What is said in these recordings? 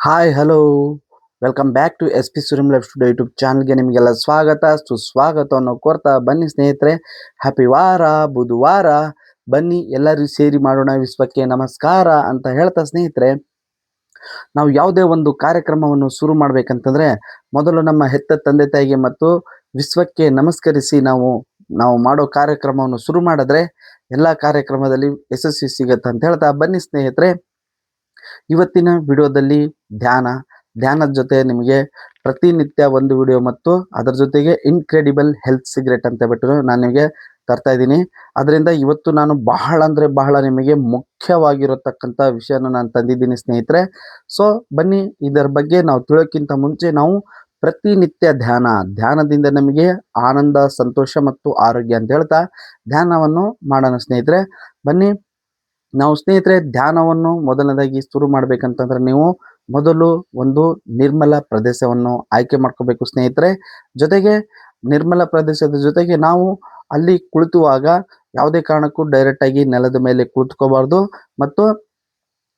Hi hello welcome back to S P Suryam Life Studio YouTube ಚಾನಲ್ಗೆ ನಿಮಗೆಲ್ಲ ಸ್ವಾಗತ ಸುಸ್ವಾಗತವನ್ನು ಕೋರ್ತಾ ಬನ್ನಿ ಸ್ನೇಹಿತರೆ. ಹ್ಯಾಪಿ ವಾರ ಬುಧವಾರ, ಬನ್ನಿ ಎಲ್ಲರೂ ಸೇರಿ ಮಾಡೋಣ ವಿಶ್ವಕ್ಕೆ ನಮಸ್ಕಾರ ಅಂತ ಹೇಳ್ತಾ ಸ್ನೇಹಿತರೆ, ನಾವು ಯಾವುದೇ ಒಂದು ಕಾರ್ಯಕ್ರಮವನ್ನು ಶುರು ಮಾಡಬೇಕಂತಂದ್ರೆ ಮೊದಲು ನಮ್ಮ ಹೆತ್ತ ತಂದೆ ತಾಯಿಗೆ ಮತ್ತು ವಿಶ್ವಕ್ಕೆ ನಮಸ್ಕರಿಸಿ ನಾವು ಮಾಡೋ ಕಾರ್ಯಕ್ರಮವನ್ನು ಶುರು ಮಾಡಿದ್ರೆ ಎಲ್ಲ ಕಾರ್ಯಕ್ರಮದಲ್ಲಿ ಯಶಸ್ವಿ ಸಿಗತ್ತೆ ಅಂತ ಹೇಳ್ತಾ ಬನ್ನಿ ಸ್ನೇಹಿತರೆ. ಇವತ್ತಿನ ವಿಡಿಯೋದಲ್ಲಿ ಧ್ಯಾನದ ಜೊತೆ ನಿಮಗೆ ಪ್ರತಿನಿತ್ಯ ಒಂದು ವಿಡಿಯೋ ಮತ್ತು ಅದರ ಜೊತೆಗೆ ಇನ್ಕ್ರೆಡಿಬಲ್ ಹೆಲ್ತ್ ಸೀಕ್ರೆಟ್ ಅಂತ ಬಿಟ್ಟು ನಾನು ನಿಮಗೆ ತರ್ತಾ ಇದ್ದೀನಿ. ಅದರಿಂದ ಇವತ್ತು ನಾನು ಬಹಳ ಅಂದರೆ ಬಹಳ ನಿಮಗೆ ಮುಖ್ಯವಾಗಿರತಕ್ಕಂಥ ವಿಷಯನ ನಾನು ತಂದಿದ್ದೀನಿ ಸ್ನೇಹಿತರೆ. ಸೊ ಬನ್ನಿ, ಇದರ ಬಗ್ಗೆ ನಾವು ತಿಳೋಕ್ಕಿಂತ ಮುಂಚೆ ನಾವು ಪ್ರತಿನಿತ್ಯ ಧ್ಯಾನದಿಂದ ನಮಗೆ ಆನಂದ, ಸಂತೋಷ ಮತ್ತು ಆರೋಗ್ಯ ಅಂತ ಹೇಳ್ತಾ ಧ್ಯಾನವನ್ನು ಮಾಡೋಣ ಸ್ನೇಹಿತರೆ. ಬನ್ನಿ, ನಾವು ಸ್ನೇಹಿತರೆ ಧ್ಯಾನವನ್ನು ಮೊದಲನೇದಾಗಿ ಶುರು ಮಾಡ್ಬೇಕಂತಂದ್ರೆ ನೀವು ಮೊದಲು ಒಂದು ನಿರ್ಮಲ ಪ್ರದೇಶವನ್ನು ಆಯ್ಕೆ ಮಾಡ್ಕೋಬೇಕು ಸ್ನೇಹಿತರೆ. ಜೊತೆಗೆ ನಿರ್ಮಲ ಪ್ರದೇಶದ ಜೊತೆಗೆ ನಾವು ಅಲ್ಲಿ ಕುಳಿತುವಾಗ ಯಾವುದೇ ಕಾರಣಕ್ಕೂ ಡೈರೆಕ್ಟ್ ಆಗಿ ನೆಲದ ಮೇಲೆ ಕುಳಿತುಕೋಬಾರ್ದು ಮತ್ತು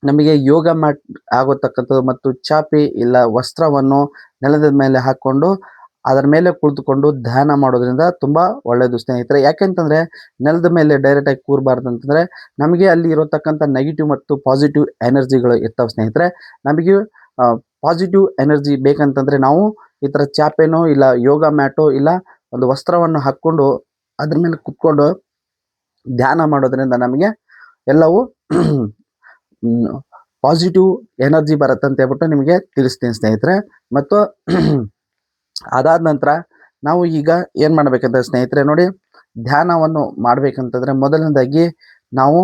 ನಮಗೆ ಯೋಗ ಮ್ಯಾಟ್ ಆಗೋತಕ್ಕಂಥದ್ದು ಮತ್ತು ಚಾಪೆ ಇಲ್ಲ ವಸ್ತ್ರವನ್ನು ನೆಲದ ಮೇಲೆ ಹಾಕ್ಕೊಂಡು ಅದರ ಮೇಲೆ ಕುಳಿತುಕೊಂಡು ಧ್ಯಾನ ಮಾಡೋದ್ರಿಂದ ತುಂಬ ಒಳ್ಳೆಯದು ಸ್ನೇಹಿತರೆ. ಯಾಕೆಂತಂದರೆ ನೆಲದ ಮೇಲೆ ಡೈರೆಕ್ಟಾಗಿ ಕೂರಬಾರ್ದು ಅಂತಂದರೆ ನಮಗೆ ಅಲ್ಲಿ ಇರತಕ್ಕಂಥ ನೆಗೆಟಿವ್ ಮತ್ತು ಪಾಸಿಟಿವ್ ಎನರ್ಜಿಗಳು ಇರ್ತವೆ ಸ್ನೇಹಿತರೆ. ನಮಗೆ ಪಾಸಿಟಿವ್ ಎನರ್ಜಿ ಬೇಕಂತಂದರೆ ನಾವು ಈ ಥರ ಚಾಪೆನೋ ಇಲ್ಲ ಯೋಗ ಮ್ಯಾಟೋ ಇಲ್ಲ ಒಂದು ವಸ್ತ್ರವನ್ನು ಹಾಕ್ಕೊಂಡು ಅದ್ರ ಮೇಲೆ ಕುತ್ಕೊಂಡು ಧ್ಯಾನ ಮಾಡೋದ್ರಿಂದ ನಮಗೆ ಎಲ್ಲವೂ ಪಾಸಿಟಿವ್ ಎನರ್ಜಿ ಬರುತ್ತೆ ಅಂತ ಹೇಳ್ಬಿಟ್ಟು ನಿಮಗೆ ತಿಳಿಸ್ತೀನಿ ಸ್ನೇಹಿತರೆ. ಮತ್ತು ಅದಾದ ನಂತರ ನಾವು ಈಗ ಏನು ಮಾಡಬೇಕಂತ ಸ್ನೇಹಿತರೆ ನೋಡಿ, ಧ್ಯಾನವನ್ನು ಮಾಡಬೇಕಂತಂದರೆ ಮೊದಲನೇದಾಗಿ ನಾವು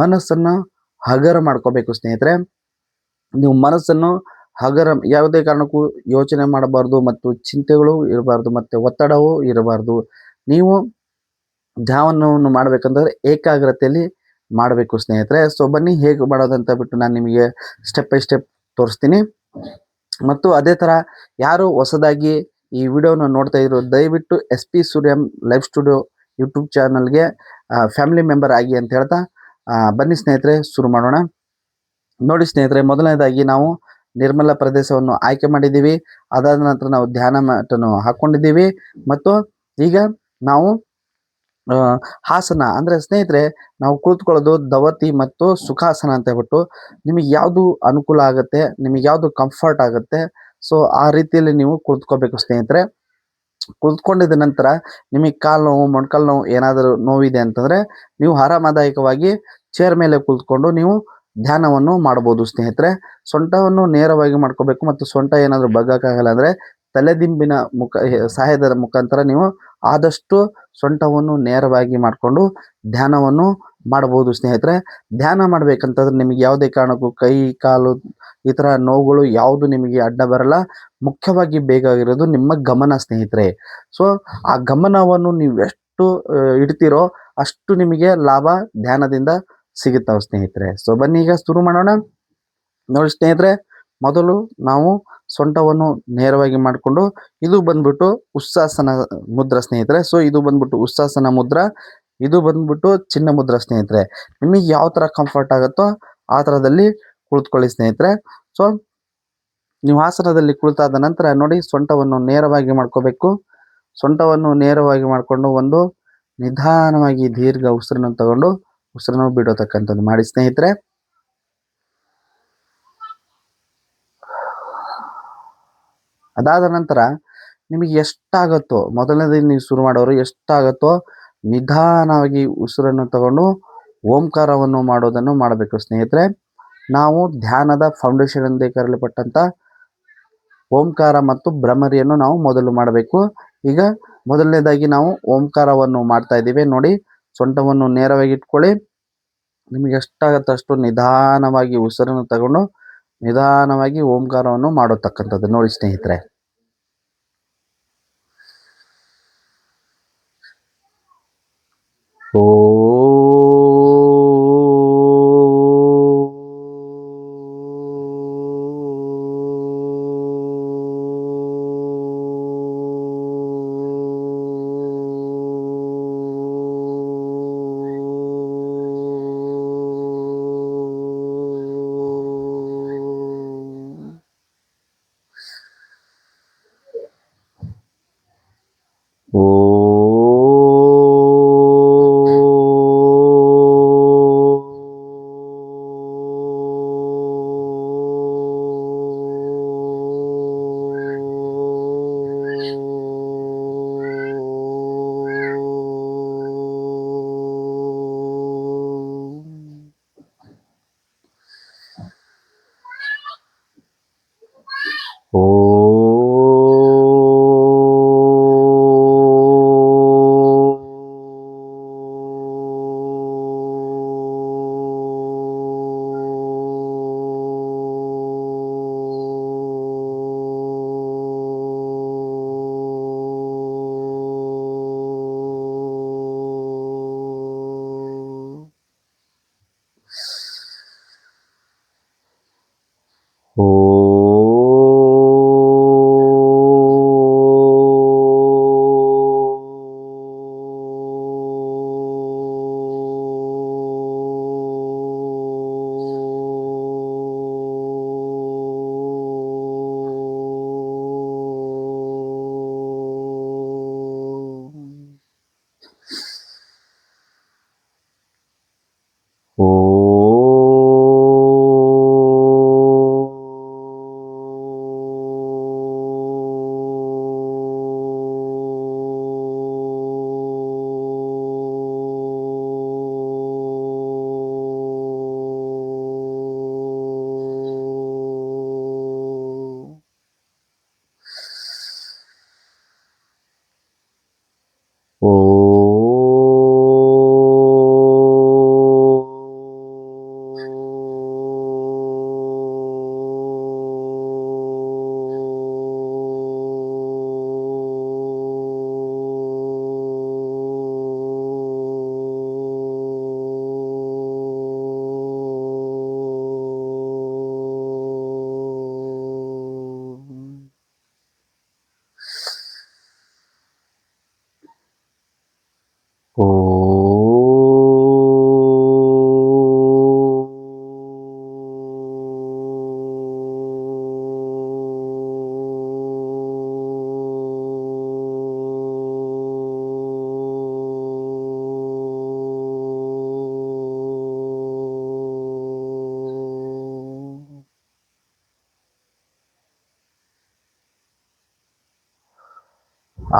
ಮನಸ್ಸನ್ನು ಹಗರ ಮಾಡ್ಕೋಬೇಕು ಸ್ನೇಹಿತರೆ. ನೀವು ಮನಸ್ಸನ್ನು ಯಾವುದೇ ಕಾರಣಕ್ಕೂ ಯೋಚನೆ ಮಾಡಬಾರ್ದು ಮತ್ತು ಚಿಂತೆಗಳು ಇರಬಾರ್ದು ಮತ್ತು ಒತ್ತಡವೂ ಇರಬಾರ್ದು. ನೀವು ಧ್ಯಾನವನ್ನು ಮಾಡಬೇಕಂತಂದರೆ ಏಕಾಗ್ರತೆಯಲ್ಲಿ ಮಾಡಬೇಕು ಸ್ನೇಹಿತರೆ. ಸೊ ಬನ್ನಿ, ಹೇಗೆ ಮಾಡೋದಂತ ಬಿಟ್ಟು ನಾನು ನಿಮಗೆ ಸ್ಟೆಪ್ ಬೈ ಸ್ಟೆಪ್ ತೋರಿಸ್ತೀನಿ. ಮತ್ತು ಅದೇ ಥರ ಯಾರು ಹೊಸದಾಗಿ ಈ ವಿಡಿಯೋನ ನೋಡ್ತಾ ಇದ್ರು ದಯವಿಟ್ಟು S P Suryam Life Studio YouTube ಚಾನಲ್ಗೆ ಫ್ಯಾಮಿಲಿ ಮೆಂಬರ್ ಆಗಿ ಅಂತ ಹೇಳ್ತಾ ಬನ್ನಿ ಸ್ನೇಹಿತರೆ, ಶುರು ಮಾಡೋಣ. ನೋಡಿ ಸ್ನೇಹಿತರೆ, ಮೊದಲನೇದಾಗಿ ನಾವು ನಿರ್ಮಲ ಪ್ರದೇಶವನ್ನು ಆಯ್ಕೆ ಮಾಡಿದ್ದೀವಿ. ಅದಾದ ನಂತರ ನಾವು ಧ್ಯಾನ ಮ್ಯಾಟನ್ನು ಹಾಕ್ಕೊಂಡಿದ್ದೀವಿ ಮತ್ತು ಈಗ ನಾವು ಹಾಸನ ಅಂದರೆ ಸ್ನೇಹಿತರೆ ನಾವು ಕುಳಿತುಕೊಳ್ಳೋದು ದವತಿ ಮತ್ತು ಸುಖಾಸನ ಅಂತ ಹೇಳ್ಬಿಟ್ಟು ನಿಮಗೆ ಯಾವುದು ಅನುಕೂಲ ಆಗುತ್ತೆ, ನಿಮಗೆ ಯಾವುದು ಕಂಫರ್ಟ್ ಆಗುತ್ತೆ, ಸೊ ಆ ರೀತಿಯಲ್ಲಿ ನೀವು ಕುಳಿತುಕೋಬೇಕು ಸ್ನೇಹಿತರೆ. ಕುಳಿತುಕೊಂಡಿದ್ದ ನಂತರ ನಿಮಗೆ ಕಾಲು ನೋವು, ಮೊಣಕಾಲು ನೋವು ಏನಾದರೂ ನೋವಿದೆ ಅಂತಂದರೆ ನೀವು ಆರಾಮದಾಯಕವಾಗಿ ಚೇರ್ ಮೇಲೆ ಕುಳಿತುಕೊಂಡು ನೀವು ಧ್ಯಾನವನ್ನು ಮಾಡ್ಬೋದು ಸ್ನೇಹಿತರೆ. ಸೊಂಟವನ್ನು ನೇರವಾಗಿ ಮಾಡ್ಕೋಬೇಕು ಮತ್ತು ಸೊಂಟ ಏನಾದರೂ ಬಗ್ಗಕ್ಕಾಗಲ್ಲ ಅಂದರೆ ತಲೆದಿಂಬಿನ ಸಹಾಯದ ಮುಖಾಂತರ ನೀವು ಆದಷ್ಟು ಸೊಂಟವನ್ನು ನೇರವಾಗಿ ಮಾಡಿಕೊಂಡು ಧ್ಯಾನವನ್ನು ಮಾಡಬಹುದು ಸ್ನೇಹಿತರೆ. ಧ್ಯಾನ ಮಾಡಬೇಕಂತಂದ್ರೆ ನಿಮಗೆ ಯಾವುದೇ ಕಾರಣಕ್ಕೂ ಕೈ ಕಾಲು ಈ ಥರ ನೋವುಗಳು ಯಾವುದು ನಿಮಗೆ ಅಡ್ಡ ಬರಲ್ಲ. ಮುಖ್ಯವಾಗಿ ಬೇಕಾಗಿರೋದು ನಿಮ್ಮ ಗಮನ ಸ್ನೇಹಿತರೆ. ಸೊ ಆ ಗಮನವನ್ನು ನೀವು ಎಷ್ಟು ಇಡ್ತೀರೋ ಅಷ್ಟು ನಿಮಗೆ ಲಾಭ ಧ್ಯಾನದಿಂದ ಸಿಗುತ್ತವೆ ಸ್ನೇಹಿತರೆ. ಸೊ ಬನ್ನಿ ಈಗ ಶುರು ಮಾಡೋಣ. ನೋಡಿ ಸ್ನೇಹಿತರೆ, ಮೊದಲು ನಾವು ಸೊಂಟವನ್ನು ನೇರವಾಗಿ ಮಾಡಿಕೊಂಡು ಇದು ಬಂದ್ಬಿಟ್ಟು ಉತ್ಸಾಸನ ಮುದ್ರಾ ಸ್ನೇಹಿತರೆ. ಸೊ ಇದು ಬಂದ್ಬಿಟ್ಟು ಉತ್ಸಾಸನ ಮುದ್ರಾ, ಇದು ಬಂದ್ಬಿಟ್ಟು ಚಿನ್ನ ಮುದ್ರಾ ಸ್ನೇಹಿತರೆ. ನಿಮಗೆ ಯಾವ ಥರ ಕಂಫರ್ಟ್ ಆಗುತ್ತೋ ಆ ಥರದಲ್ಲಿ ಕುಳಿತುಕೊಳ್ಳಿ ಸ್ನೇಹಿತರೆ. ಸೊ ನೀವು ಆಸನದಲ್ಲಿ ಕುಳಿತಾದ ನಂತರ ನೋಡಿ ಸೊಂಟವನ್ನು ನೇರವಾಗಿ ಮಾಡ್ಕೋಬೇಕು. ಸೊಂಟವನ್ನು ನೇರವಾಗಿ ಮಾಡಿಕೊಂಡು ಒಂದು ನಿಧಾನವಾಗಿ ದೀರ್ಘ ಉಸಿರನ್ನು ತಗೊಂಡು ಉಸಿರನ್ನು ಬಿಡೋತಕ್ಕಂಥದ್ದು ಮಾಡಿ ಸ್ನೇಹಿತರೆ. ಅದಾದ ನಂತರ ನಿಮಗೆ ಎಷ್ಟಾಗುತ್ತೋ, ಮೊದಲನೇದಾಗಿ ನೀವು ಶುರು ಮಾಡೋರು ಎಷ್ಟಾಗುತ್ತೋ ನಿಧಾನವಾಗಿ ಉಸಿರನ್ನು ತಗೊಂಡು ಓಂಕಾರವನ್ನು ಮಾಡೋದನ್ನು ಮಾಡಬೇಕು ಸ್ನೇಹಿತರೆ. ನಾವು ಧ್ಯಾನದ ಫೌಂಡೇಶನ್ ಎಂದೇ ಕರೆಯಲ್ಪಟ್ಟಂಥ ಓಂಕಾರ ಮತ್ತು ಭ್ರಮರಿಯನ್ನು ನಾವು ಮೊದಲು ಮಾಡಬೇಕು. ಈಗ ಮೊದಲನೇದಾಗಿ ನಾವು ಓಂಕಾರವನ್ನು ಮಾಡ್ತಾ ಇದ್ದೀವಿ. ನೋಡಿ, ಸೊಂಟವನ್ನು ನೇರವಾಗಿ ಇಟ್ಕೊಳ್ಳಿ. ನಿಮಗೆ ಎಷ್ಟಾಗತ್ತೋ ಅಷ್ಟು ನಿಧಾನವಾಗಿ ಉಸಿರನ್ನು ತಗೊಂಡು ನಿಧಾನವಾಗಿ ಓಂಕಾರವನ್ನು ಮಾಡತಕ್ಕಂಥದ್ದು ನೋಡಿ ಸ್ನೇಹಿತರೆ. ಓ ಓ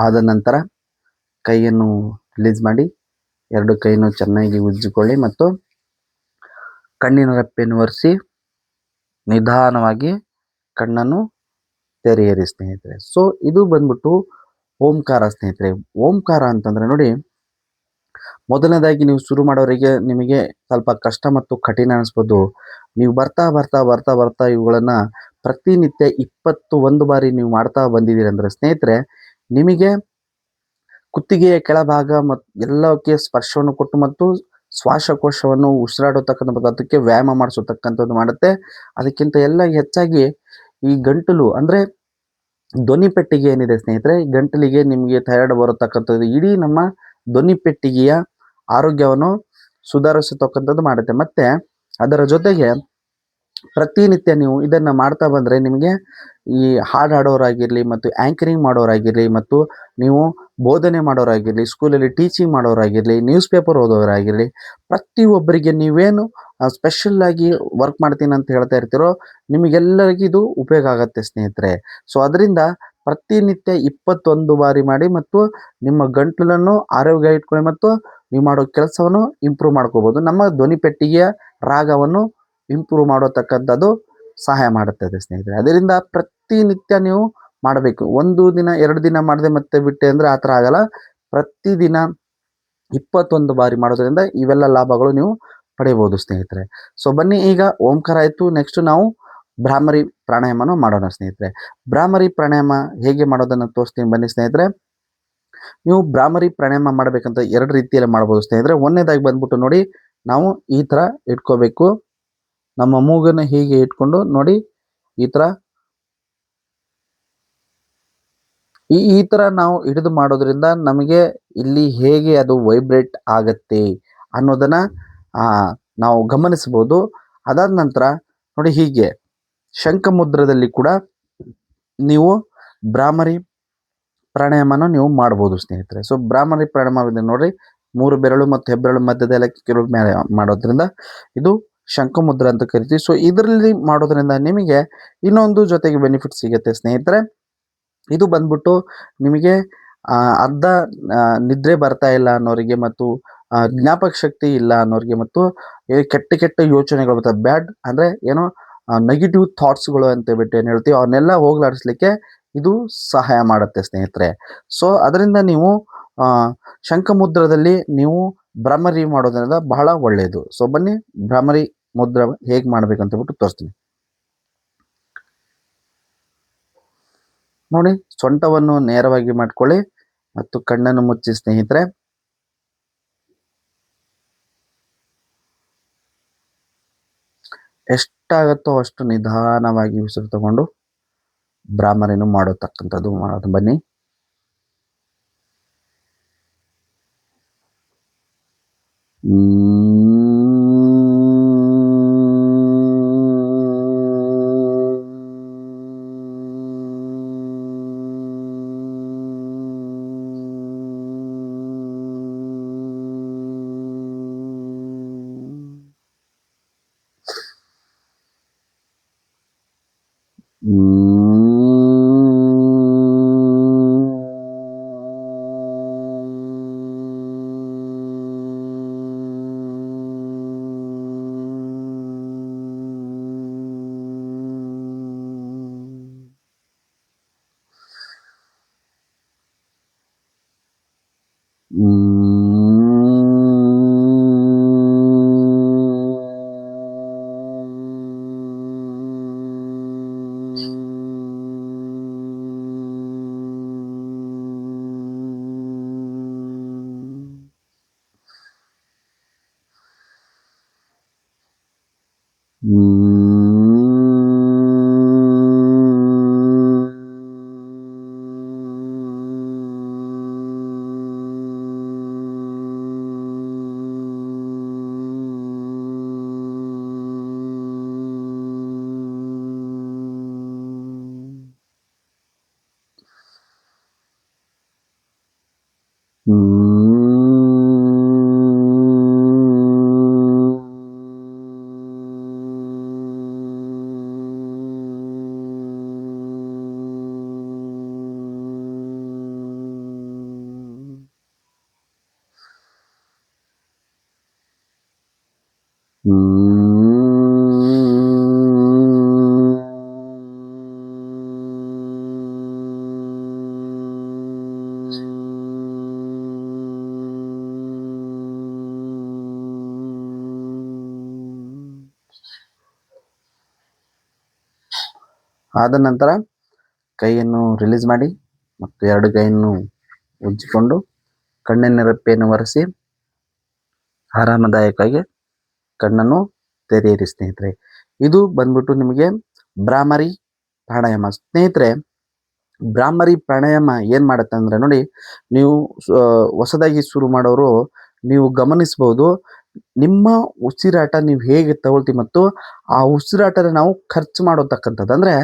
ಆದ ನಂತರ ಕೈಯನ್ನು ರಿಲೀಸ್ ಮಾಡಿ 2 ಕೈಯನ್ನು ಚೆನ್ನಾಗಿ ಉಜ್ಜಿಕೊಳ್ಳಿ ಮತ್ತು ಕಣ್ಣಿನ ರೆಪ್ಪೆಯನ್ನು ಒರೆಸಿ ನಿಧಾನವಾಗಿ ಕಣ್ಣನ್ನು ತೆರೆಯಿರಿ ಸ್ನೇಹಿತರೆ. ಸೊ ಇದು ಬಂದ್ಬಿಟ್ಟು ಓಂಕಾರ ಸ್ನೇಹಿತರೆ. ಓಂಕಾರ ಅಂತಂದ್ರೆ ನೋಡಿ, ಮೊದಲನೇದಾಗಿ ನೀವು ಶುರು ಮಾಡೋರಿಗೆ ನಿಮಗೆ ಸ್ವಲ್ಪ ಕಷ್ಟ ಮತ್ತು ಕಠಿಣ ಅನಿಸ್ಬೋದು. ನೀವು ಬರ್ತಾ ಬರ್ತಾ ಬರ್ತಾ ಬರ್ತಾ ಇವುಗಳನ್ನ ಪ್ರತಿನಿತ್ಯ 21 ಬಾರಿ ನೀವು ಮಾಡ್ತಾ ಬಂದಿದ್ದೀರಿ ಅಂದ್ರೆ ಸ್ನೇಹಿತರೆ, ನಿಮಗೆ ಕುತ್ತಿಗೆಯ ಕೆಳಭಾಗ ಮತ್ತು ಎಲ್ಲಕ್ಕೆ ಸ್ಪರ್ಶವನ್ನು ಕೊಟ್ಟು ಮತ್ತು ಶ್ವಾಸಕೋಶವನ್ನು ಉಸಿರಾಡತಕ್ಕಂಥದ್ದಕ್ಕೆ ವ್ಯಾಯಾಮ ಮಾಡಿಸತಕ್ಕಂಥದ್ದು ಮಾಡುತ್ತೆ. ಅದಕ್ಕಿಂತ ಎಲ್ಲ ಹೆಚ್ಚಾಗಿ ಈ ಗಂಟಲು ಅಂದರೆ ಧ್ವನಿ ಪೆಟ್ಟಿಗೆ ಏನಿದೆ ಸ್ನೇಹಿತರೆ, ಈ ಗಂಟಲಿಗೆ ನಿಮಗೆ ಥೈರಾಯ್ಡ್ ಬರತಕ್ಕಂಥದ್ದು ಇಡೀ ನಮ್ಮ ಧ್ವನಿ ಪೆಟ್ಟಿಗೆಯ ಆರೋಗ್ಯವನ್ನು ಸುಧಾರಿಸತಕ್ಕಂಥದ್ದು ಮಾಡುತ್ತೆ. ಮತ್ತೆ ಅದರ ಜೊತೆಗೆ ಪ್ರತಿನಿತ್ಯ ನೀವು ಇದನ್ನು ಮಾಡ್ತಾ ಬಂದರೆ ನಿಮಗೆ ಈ ಹಾಡು ಹಾಡೋರಾಗಿರಲಿ ಮತ್ತು ಆ್ಯಂಕರಿಂಗ್ ಮಾಡೋರಾಗಿರಲಿ ಮತ್ತು ನೀವು ಬೋಧನೆ ಮಾಡೋರಾಗಿರಲಿ, ಸ್ಕೂಲಲ್ಲಿ ಟೀಚಿಂಗ್ ಮಾಡೋರಾಗಿರಲಿ, ನ್ಯೂಸ್ ಪೇಪರ್ ಓದೋರಾಗಿರಲಿ, ಪ್ರತಿಯೊಬ್ಬರಿಗೆ ನೀವೇನು ಸ್ಪೆಷಲ್ಲಾಗಿ ವರ್ಕ್ ಮಾಡ್ತೀನಿ ಅಂತ ಹೇಳ್ತಾ ಇರ್ತೀರೋ ನಿಮಗೆಲ್ಲರಿಗೂ ಇದು ಉಪಯೋಗ ಆಗುತ್ತೆ ಸ್ನೇಹಿತರೆ. ಸೊ ಅದರಿಂದ ಪ್ರತಿನಿತ್ಯ 21 ಬಾರಿ ಮಾಡಿ ಮತ್ತು ನಿಮ್ಮ ಗಂಟಲನ್ನು ಆರೋಗ್ಯ ಇಟ್ಕೊಳ್ಳಿ ಮತ್ತು ನೀವು ಮಾಡೋ ಕೆಲಸವನ್ನು ಇಂಪ್ರೂವ್ ಮಾಡ್ಕೋಬೋದು. ನಮ್ಮ ಧ್ವನಿ ಪೆಟ್ಟಿಗೆಯ ರಾಗವನ್ನು ಇಂಪ್ರೂವ್ ಮಾಡತಕ್ಕಂಥದ್ದು ಸಹಾಯ ಮಾಡುತ್ತದೆ ಸ್ನೇಹಿತರೆ. ಅದರಿಂದ ಪ್ರತಿನಿತ್ಯ ನೀವು ಮಾಡಬೇಕು. 1 ದಿನ 2 ದಿನ ಮಾಡದೆ ಮತ್ತೆ ಬಿಟ್ಟೆ ಅಂದರೆ ಆ ಥರ ಆಗಲ್ಲ. ಪ್ರತಿದಿನ 21 ಬಾರಿ ಮಾಡೋದ್ರಿಂದ ಇವೆಲ್ಲ ಲಾಭಗಳು ನೀವು ಪಡೆಯಬಹುದು ಸ್ನೇಹಿತರೆ. ಸೊ ಬನ್ನಿ, ಈಗ ಓಂಕಾರ ಆಯಿತು, ನೆಕ್ಸ್ಟ್ ನಾವು ಭ್ರಾಮರಿ ಪ್ರಾಣಾಯಾಮನ ಮಾಡೋಣ ಸ್ನೇಹಿತರೆ. ಭ್ರಾಮರಿ ಪ್ರಾಣಾಯಾಮ ಹೇಗೆ ಮಾಡೋದನ್ನು ತೋರಿಸ್ತೀನಿ ಬನ್ನಿ ಸ್ನೇಹಿತರೆ. ನೀವು ಭ್ರಾಮರಿ ಪ್ರಾಣಾಯಾಮ ಮಾಡಬೇಕಂತ 2 ರೀತಿಯಲ್ಲಿ ಮಾಡ್ಬೋದು ಸ್ನೇಹಿತರೆ. ಒಂದನೇದಾಗಿ ಬಂದ್ಬಿಟ್ಟು ನೋಡಿ, ನಾವು ಈ ಥರ ಇಟ್ಕೋಬೇಕು. ನಮ್ಮ ಮೂಗನ್ನು ಹೀಗೆ ಇಟ್ಕೊಂಡು ನೋಡಿ, ಈ ಥರ ಈ ಥರ ನಾವು ಹಿಡಿದು ಮಾಡೋದ್ರಿಂದ ನಮಗೆ ಇಲ್ಲಿ ಹೇಗೆ ಅದು ವೈಬ್ರೇಟ್ ಆಗತ್ತೆ ಅನ್ನೋದನ್ನ ನಾವು ಗಮನಿಸ್ಬೋದು. ಅದಾದ ನಂತರ ನೋಡಿ, ಹೀಗೆ ಶಂಖಮುದ್ರದಲ್ಲಿ ಕೂಡ ನೀವು ಭ್ರಾಮರಿ ಪ್ರಾಣಾಯಾಮನ ನೀವು ಮಾಡ್ಬೋದು ಸ್ನೇಹಿತರೆ. ಸೊ ಭ್ರಾಮರಿ ಪ್ರಾಣಾಯಾಮ ನೋಡ್ರಿ, 3 ಬೆರಳು ಮತ್ತು ಹೆಬ್ಬೆರಳು ಮಧ್ಯದಲ್ಲಿ ಕಿರು ಮೇಲೆ ಮಾಡೋದ್ರಿಂದ ಇದು ಶಂಖಮುದ್ರ ಅಂತ ಕರಿತೀವಿ. ಸೊ ಇದರಲ್ಲಿ ಮಾಡೋದ್ರಿಂದ ನಿಮಗೆ ಇನ್ನೊಂದು ಜೊತೆಗೆ ಬೆನಿಫಿಟ್ ಸಿಗುತ್ತೆ ಸ್ನೇಹಿತರೆ. ಇದು ಬಂದ್ಬಿಟ್ಟು ನಿಮಗೆ ಅರ್ಧ ನಿದ್ರೆ ಬರ್ತಾ ಇಲ್ಲ ಅನ್ನೋರಿಗೆ ಮತ್ತು ಜ್ಞಾಪಕ ಶಕ್ತಿ ಇಲ್ಲ ಅನ್ನೋರಿಗೆ ಮತ್ತು ಕೆಟ್ಟ ಕೆಟ್ಟ ಯೋಚನೆಗಳು ಬರ್ತವೆ. ಬ್ಯಾಡ್ ಅಂದರೆ ಏನೋ ನೆಗೆಟಿವ್ ಥಾಟ್ಸ್ಗಳು ಅಂತ ಬಿಟ್ಟು ಏನು ಹೇಳ್ತೀವಿ ಅವನ್ನೆಲ್ಲ ಹೋಗ್ಲಾಡಿಸ್ಲಿಕ್ಕೆ ಇದು ಸಹಾಯ ಮಾಡುತ್ತೆ ಸ್ನೇಹಿತರೆ. ಸೊ ಅದರಿಂದ ನೀವು ಶಂಖಮುದ್ರದಲ್ಲಿ ನೀವು ಭ್ರಮರಿ ಮಾಡೋದ್ರಿಂದ ಬಹಳ ಒಳ್ಳೆಯದು. ಸೊ ಬನ್ನಿ ಭ್ರಮರಿ ಮುದ್ರ ಹೇಗೆ ಮಾಡ್ಬೇಕಂತ ಬಿಟ್ಟು ತೋರಿಸ್ತೀನಿ. ನೋಡಿ, ಸೊಂಟವನ್ನು ನೇರವಾಗಿ ಮಾಡ್ಕೊಳ್ಳಿ ಮತ್ತು ಕಣ್ಣನ್ನು ಮುಚ್ಚಿ ಸ್ನೇಹಿತರೆ. ಎಷ್ಟಾಗತ್ತೋ ಅಷ್ಟು ನಿಧಾನವಾಗಿ ಉಸಿರು ತಗೊಂಡು ಭ್ರಾಮರಿಯನ್ನು ಮಾಡತಕ್ಕಂಥದ್ದು ಮಾಡೋದು. ಬನ್ನಿ. ಆದ ನಂತರ ಕೈಯನ್ನು ರಿಲೀಸ್ ಮಾಡಿ ಮತ್ತು ಎರಡು ಕೈಯನ್ನು ಉಜ್ಜಿಕೊಂಡು ಕಣ್ಣಿನ ರೆಪ್ಪೆಯನ್ನು ಒರೆಸಿ ಆರಾಮದಾಯಕವಾಗಿ ಕಣ್ಣನ್ನು ತೆರೆಯಿರಿ ಸ್ನೇಹಿತರೆ. ಇದು ಬಂದ್ಬಿಟ್ಟು ನಿಮಗೆ ಭ್ರಾಮರಿ ಪ್ರಾಣಾಯಾಮ. ಸ್ನೇಹಿತರೆ, ಭ್ರಾಮರಿ ಪ್ರಾಣಾಯಾಮ ಏನು ಮಾಡುತ್ತೆ ಅಂದರೆ ನೋಡಿ, ನೀವು ಹೊಸದಾಗಿ ಶುರು ಮಾಡೋರು ನೀವು ಗಮನಿಸ್ಬೋದು, ನಿಮ್ಮ ಉಸಿರಾಟ ನೀವು ಹೇಗೆ ತಗೊಳ್ತೀವಿ ಮತ್ತು ಆ ಉಸಿರಾಟನ ನಾವು ಖರ್ಚು ಮಾಡೋತಕ್ಕಂಥದ್ದು ಅಂದರೆ